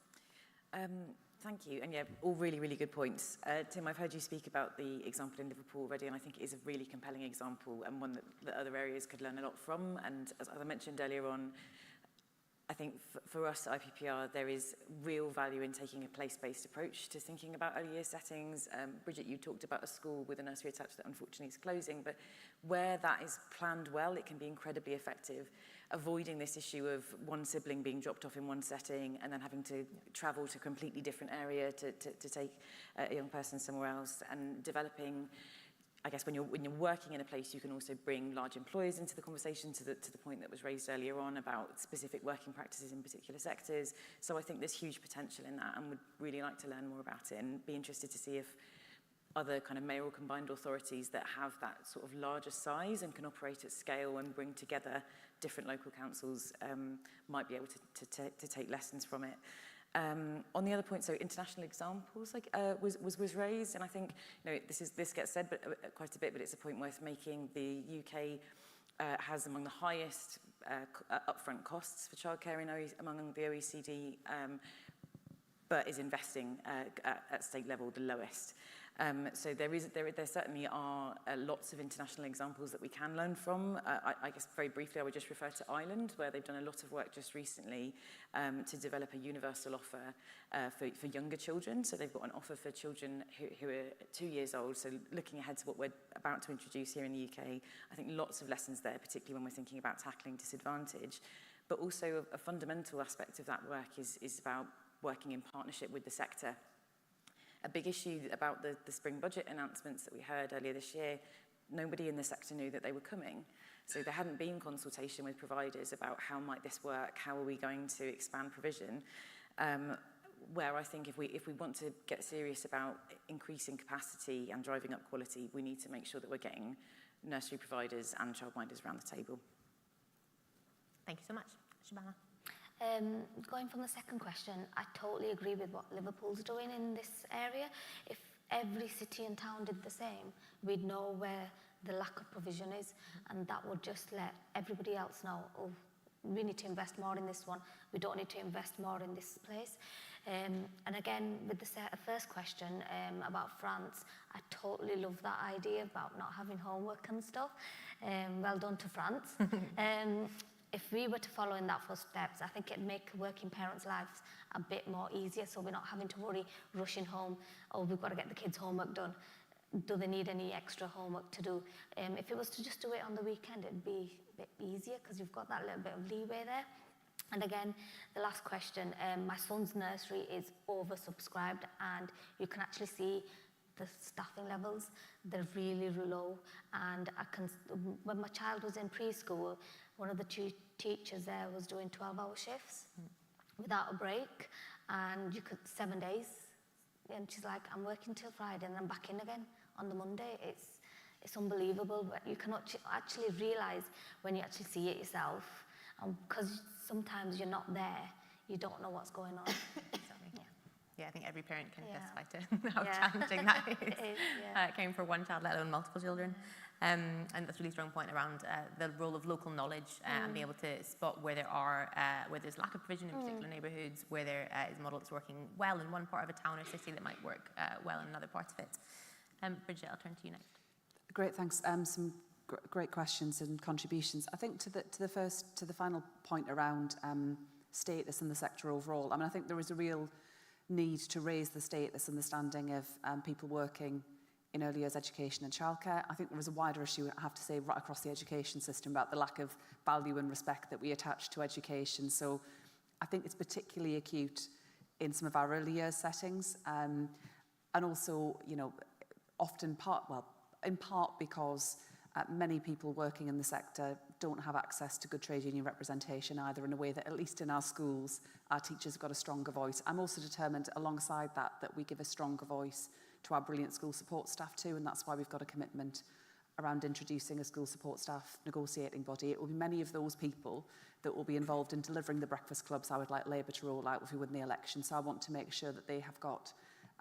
Thank you, and yeah, all really good points. Tim, I've heard you speak about the example in Liverpool already, and I think it is a really compelling example and one that other areas could learn a lot from. And as I mentioned earlier on, I think for us at IPPR, there is real value in taking a place-based approach to thinking about early years settings. Bridget, you talked about a school with a nursery attached that unfortunately is closing, but where that is planned well, it can be incredibly effective, avoiding this issue of one sibling being dropped off in one setting and then having to travel to a completely different area to take a young person somewhere else, and developing, I guess when you're working in a place, you can also bring large employers into the conversation to the point that was raised earlier on about specific working practices in particular sectors. So I think there's huge potential in that, and would really like to learn more about it and be interested to see if other kind of mayoral combined authorities that have that sort of larger size and can operate at scale and bring together different local councils might be able to take lessons from it. On the other point, so international examples was raised, and I think this gets said but quite a bit, but it's a point worth making. The UK has among the highest upfront costs for childcare among the OECD, but is investing at state level the lowest. So there certainly are lots of international examples that we can learn from. I guess very briefly I would just refer to Ireland, where they've done a lot of work just recently to develop a universal offer for younger children. So they've got an offer for children who are 2 years old, so looking ahead to what we're about to introduce here in the UK. I think lots of lessons there, particularly when we're thinking about tackling disadvantage. But also a fundamental aspect of that work is about working in partnership with the sector. A big issue about the spring budget announcements that we heard earlier this year, nobody in the sector knew that they were coming. So there hadn't been consultation with providers about how might this work, how are we going to expand provision, where I think if we want to get serious about increasing capacity and driving up quality, we need to make sure that we're getting nursery providers and childminders around the table. Thank you so much. Shabana. Going from the second question, I totally agree with what Liverpool's doing in this area. If every city and town did the same, we'd know where the lack of provision is, and that would just let everybody else know, oh, we need to invest more in this one. We don't need to invest more in this place. And again, with the first question about France, I totally love that idea about not having homework and stuff. Well done to France. If we were to follow in that footsteps, I think it'd make working parents' lives a bit more easier, so we're not having to worry rushing home, oh, we've got to get the kids' homework done. Do they need any extra homework to do? If it was to just do it on the weekend, it'd be a bit easier because you've got that little bit of leeway there. And again, the last question, my son's nursery is oversubscribed, and you can actually see the staffing levels, they're really low. And when my child was in preschool, one of the two teachers there was doing 12-hour shifts without a break, and 7 days. And she's like, I'm working till Friday and I'm back in again on the Monday. It's unbelievable, but you cannot actually realise when you actually see it yourself, because sometimes you're not there, you don't know what's going on. Yeah, I think every parent can testify to how challenging that is. Caring for one child, let alone multiple children. And that's a really strong point around the role of local knowledge and being able to spot where there's lack of provision in particular neighbourhoods, where there is a model that's working well in one part of a town or city that might work well in another part of it. Bridget, I'll turn to you next. Great, thanks. Some great questions and contributions. I think to the final point around status in the sector overall. I mean, I think there is a real need to raise the status and the standing of people working in early years education and childcare. I think there is a wider issue, I have to say, right across the education system about the lack of value and respect that we attach to education. So I think it's particularly acute in some of our early years settings, and also, you know, often in part because many people working in the sector don't have access to good trade union representation either, in a way that, at least in our schools, our teachers have got a stronger voice. I'm also determined, alongside that we give a stronger voice to our brilliant school support staff too, and that's why we've got a commitment around introducing a school support staff negotiating body. It will be many of those people that will be involved in delivering the breakfast clubs I would like Labour to roll out if we win the election. So I want to make sure that they have got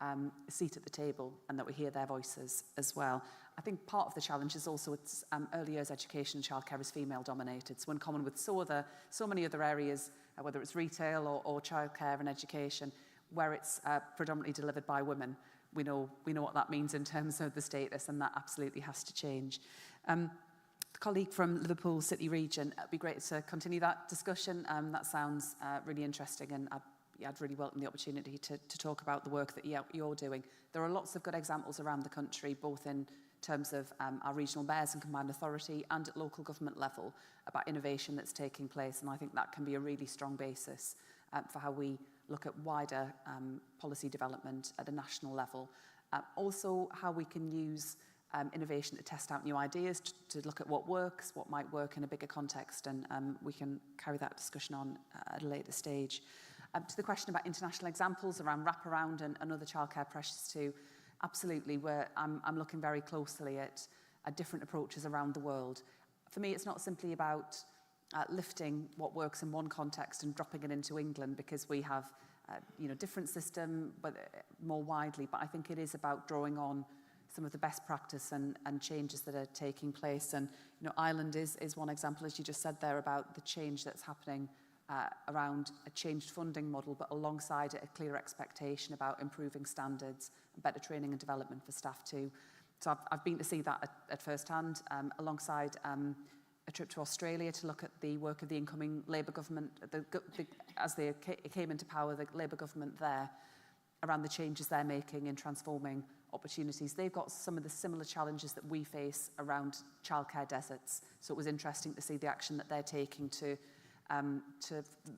a seat at the table and that we hear their voices as well. I think part of the challenge is also it's early years education and childcare is female dominated. So in common with so many other areas, whether it's retail or childcare and education, where it's predominantly delivered by women, we know what that means in terms of the status, and that absolutely has to change. The colleague from Liverpool City Region, it'd be great to continue that discussion. That sounds really interesting, and I'd really welcome the opportunity to talk about the work that you're doing. There are lots of good examples around the country, both in terms of our regional mayors and combined authority and at local government level, about innovation that's taking place, and I think that can be a really strong basis for how we look at wider policy development at a national level. Also, how we can use innovation to test out new ideas, to look at what works, what might work in a bigger context, and we can carry that discussion on at a later stage. To the question about international examples around wraparound and other childcare pressures too, absolutely, I'm looking very closely at different approaches around the world. For me, it's not simply about lifting what works in one context and dropping it into England, because we have different system, but more widely. But I think it is about drawing on some of the best practice and changes that are taking place. And Ireland is one example, as you just said there, about the change that's happening around a changed funding model, but alongside it a clear expectation about improving standards and better training and development for staff too. So I've been to see that at first hand, alongside a trip to Australia to look at the work of the incoming Labour government, as they came into power, the Labour government there, around the changes they're making in transforming opportunities. They've got some of the similar challenges that we face around childcare deserts. So it was interesting to see the action that they're taking to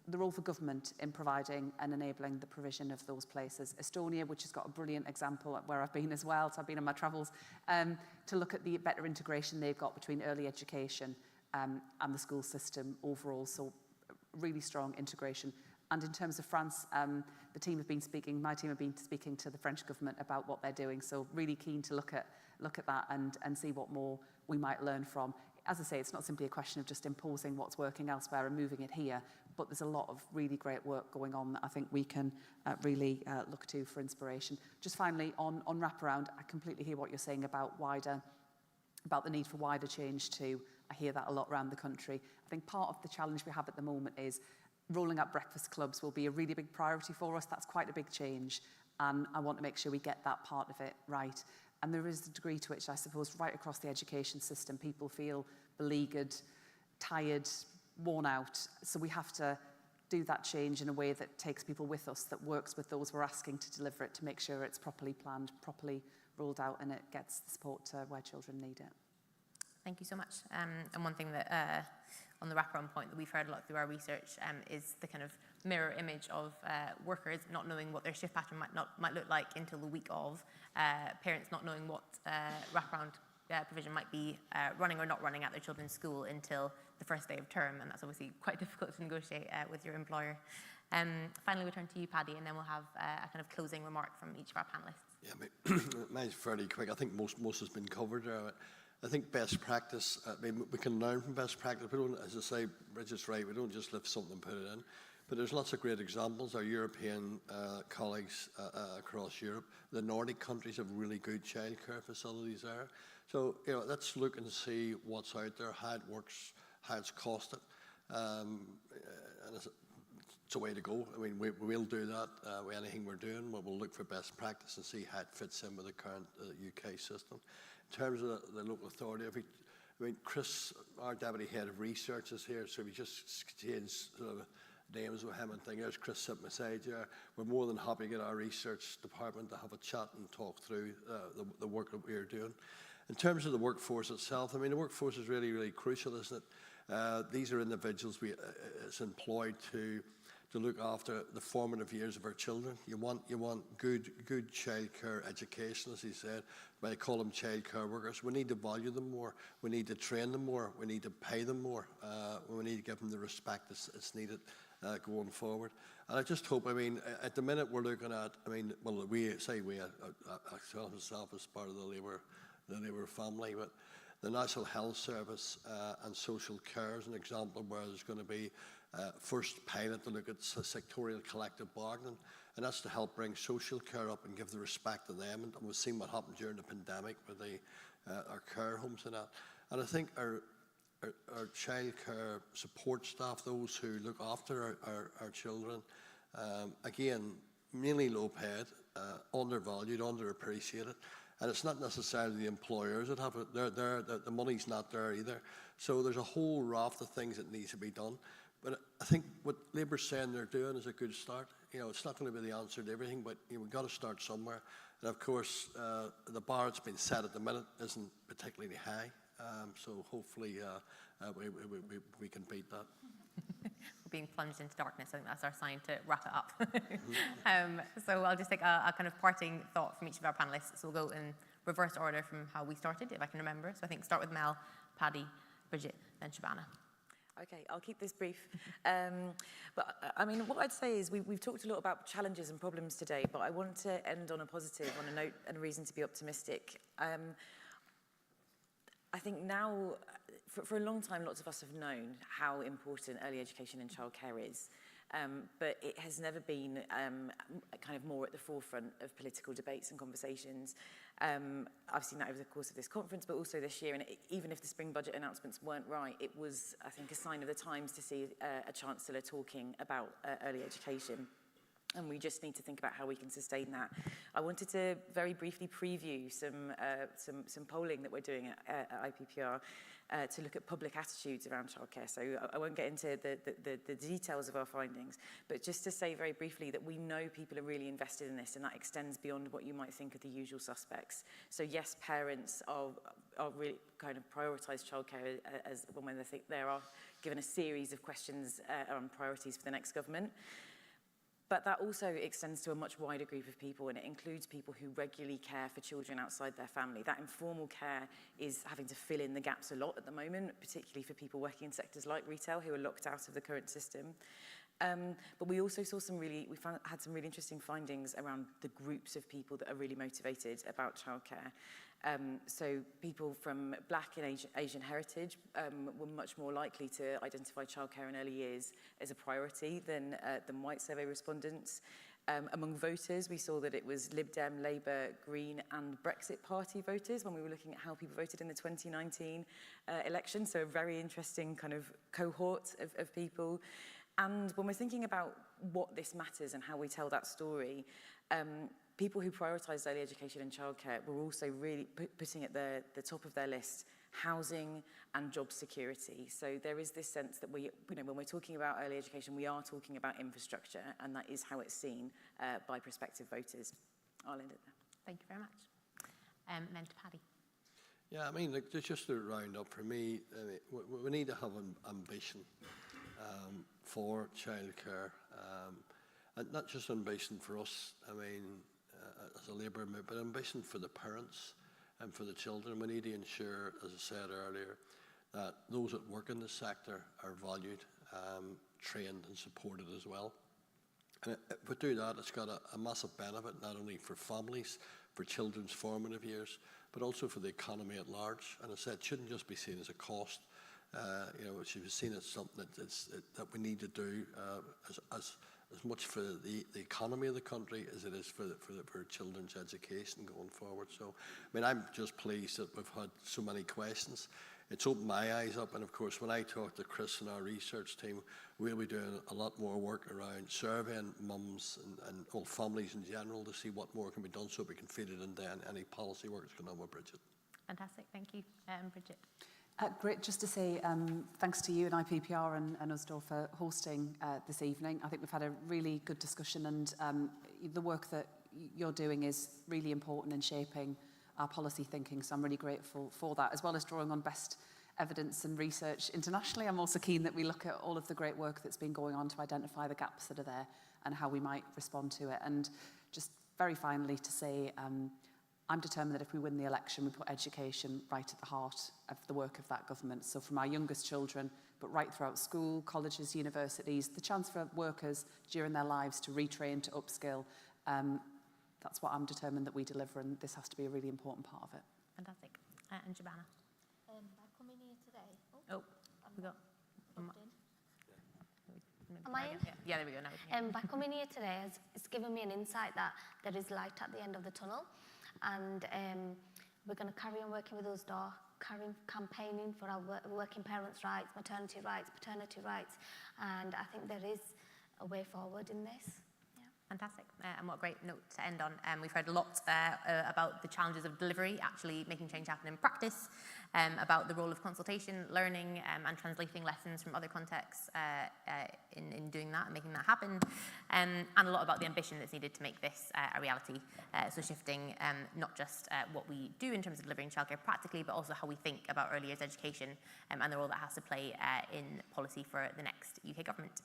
the role for government in providing and enabling the provision of those places. Estonia, which has got a brilliant example where I've been as well, so I've been on my travels, to look at the better integration they've got between early education and the school system overall, so really strong integration. And in terms of France, my team have been speaking to the French government about what they're doing, so really keen to look at that and see what more we might learn from. As I say, it's not simply a question of just imposing what's working elsewhere and moving it here, but there's a lot of really great work going on that I think we can really look to for inspiration. Just finally, on wraparound, I completely hear what you're saying about the need for wider change too, I hear that a lot around the country. I think part of the challenge we have at the moment is rolling out breakfast clubs will be a really big priority for us. That's quite a big change, and I want to make sure we get that part of it right. And there is a degree to which, I suppose, right across the education system, people feel beleaguered, tired, worn out. So we have to do that change in a way that takes people with us, that works with those we're asking to deliver it, to make sure it's properly planned, properly rolled out, and it gets the support to where children need it. Thank you so much. And one thing that, on the wraparound point that we've heard a lot through our research is the kind of mirror image of workers not knowing what their shift pattern might look like until the week of, parents not knowing what wraparound provision might be running or not running at their children's school until the first day of term, and that's obviously quite difficult to negotiate with your employer. Finally, we'll turn to you, Paddy, and then we'll have a kind of closing remark from each of our panellists. Yeah, mine's fairly quick. I think most has been covered. I think best practice, I mean, we can learn from best practice. We don't, as I say, Bridget's right, we don't just lift something and put it in. But there's lots of great examples. Our European colleagues across Europe, the Nordic countries have really good childcare facilities there. So, you know, let's look and see what's out there, how it works, how it's costed. And it's a way to go. I mean, we'll do that with anything we're doing. We'll look for best practice and see how it fits in with the current UK system. In terms of the local authority, I mean, Chris, our Deputy Head of Research, is here, so we just change sort of names with him and things. There's Chris sitting beside you. We're more than happy to get our research department to have a chat and talk through the work that we're doing. In terms of the workforce itself, I mean, the workforce is really, really crucial, isn't it? These are individuals it's employed to look after the formative years of our children. You want good childcare education, as he said. They call them childcare workers. We need to value them more. We need to train them more. We need to pay them more. We need to give them the respect that's needed going forward. And I just hope, I mean, at the minute we're looking at, I mean, well, myself as part of the Labour family, but the National Health Service and social care is an example where there's going to be first pilot to look at sectorial collective bargaining, and that's to help bring social care up and give the respect to them. And we've seen what happened during the pandemic with our care homes and that. And I think our child care support staff, those who look after our children, again, mainly low paid, undervalued, underappreciated. And it's not necessarily the employers that have it. The money's not there either. So there's a whole raft of things that needs to be done. But I think what Labour's saying they're doing is a good start. You know, it's not going to be the answer to everything, but you know, we've got to start somewhere. And of course, the bar that's been set at the minute isn't particularly high. So hopefully we can beat that. We're being plunged into darkness. I think that's our sign to wrap it up. So I'll just take a kind of parting thought from each of our panellists. So we'll go in reverse order from how we started, if I can remember. So I think start with Mel, Paddy, Bridget, then Shabana. Okay, I'll keep this brief. But I mean, what I'd say is we've talked a lot about challenges and problems today, but I want to end on a positive, on a note and a reason to be optimistic. I think now, for a long time, lots of us have known how important early education and childcare is. But it has never been kind of more at the forefront of political debates and conversations. I've seen that over the course of this conference, but also this year, and even if the spring budget announcements weren't right, it was, I think, a sign of the times to see a Chancellor talking about early education. And we just need to think about how we can sustain that. I wanted to very briefly preview some polling that we're doing at IPPR to look at public attitudes around childcare. So I won't get into the details of our findings, but just to say very briefly that we know people are really invested in this, and that extends beyond what you might think of the usual suspects. So yes, parents are really kind of prioritise childcare as when they are given a series of questions on priorities for the next government. But that also extends to a much wider group of people, and it includes people who regularly care for children outside their family. That informal care is having to fill in the gaps a lot at the moment, particularly for people working in sectors like retail who are locked out of the current system. But we also saw had some really interesting findings around the groups of people that are really motivated about childcare. So people from Black and Asian heritage were much more likely to identify childcare in early years as a priority than white survey respondents. Among voters, we saw that it was Lib Dem, Labour, Green and Brexit Party voters when we were looking at how people voted in the 2019 election. So a very interesting kind of cohort of people. And when we're thinking about what this matters and how we tell that story, people who prioritise early education and childcare were also really putting at the top of their list housing and job security. So there is this sense that we, when we're talking about early education, we are talking about infrastructure, and that is how it's seen by prospective voters. I'll end it there. Thank you very much. And then to Paddy. Yeah, I mean, just to round up for me, we need to have an ambition for childcare, and not just ambition for us, I mean, as a Labour member, but ambition for the parents and for the children. We need to ensure, as I said earlier, that those that work in the sector are valued, trained and supported as well. And if we do that, it's got a massive benefit, not only for families, for children's formative years, but also for the economy at large. And as I said, it shouldn't just be seen as a cost. It should be seen as something that we need to do as much for the economy of the country as it is for children's education going forward. So, I mean, I'm just pleased that we've had so many questions. It's opened my eyes up, and of course, when I talk to Chris and our research team, we'll be doing a lot more work around surveying mums and all families in general to see what more can be done so we can feed it into any policy work that's going on with Bridget. Fantastic, thank you. Bridget. Great, just to say thanks to you and IPPR and USDOR for hosting this evening. I think we've had a really good discussion, and the work that you're doing is really important in shaping our policy thinking, so I'm really grateful for that, as well as drawing on best evidence and research internationally. I'm also keen that we look at all of the great work that's been going on to identify the gaps that are there and how we might respond to it. And just very finally to say, I'm determined that if we win the election, we put education right at the heart of the work of that government. So from our youngest children, but right throughout school, colleges, universities, the chance for workers during their lives to retrain, to upskill, that's what I'm determined that we deliver, and this has to be a really important part of it. Fantastic. And Shabana. By coming here today. We got. Am I in? Yeah, there we go. Now by coming here today, it's given me an insight that there is light at the end of the tunnel, and we're going to carry on working with USDOR, campaigning for our working parents' rights, maternity rights, paternity rights, and I think there is a way forward in this. Fantastic, and what a great note to end on. We've heard a lot about the challenges of delivery, actually making change happen in practice, about the role of consultation, learning, and translating lessons from other contexts in doing that and making that happen, and a lot about the ambition that's needed to make this a reality. So shifting not just what we do in terms of delivering childcare practically, but also how we think about early years education and the role that has to play in policy for the next UK government.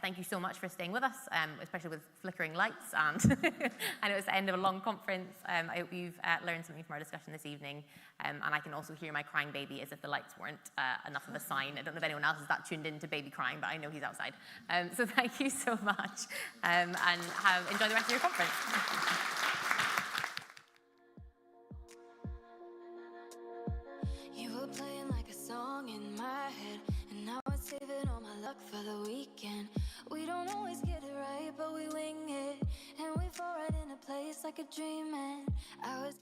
Thank you so much for staying with us, especially with flickering lights, and I know it's the end of a long conference. I hope you've learned something from our discussion this evening, and I can also hear my crying baby as if the lights weren't enough of a sign. I don't know if anyone else is that tuned into baby crying, but I know he's outside. So thank you so much, and enjoy the rest of your conference. You were playing like a song in my head, and now I'm saving all my luck for the weekend. We don't always get it right, but we wing it, and we fall right into place like a dream. And I was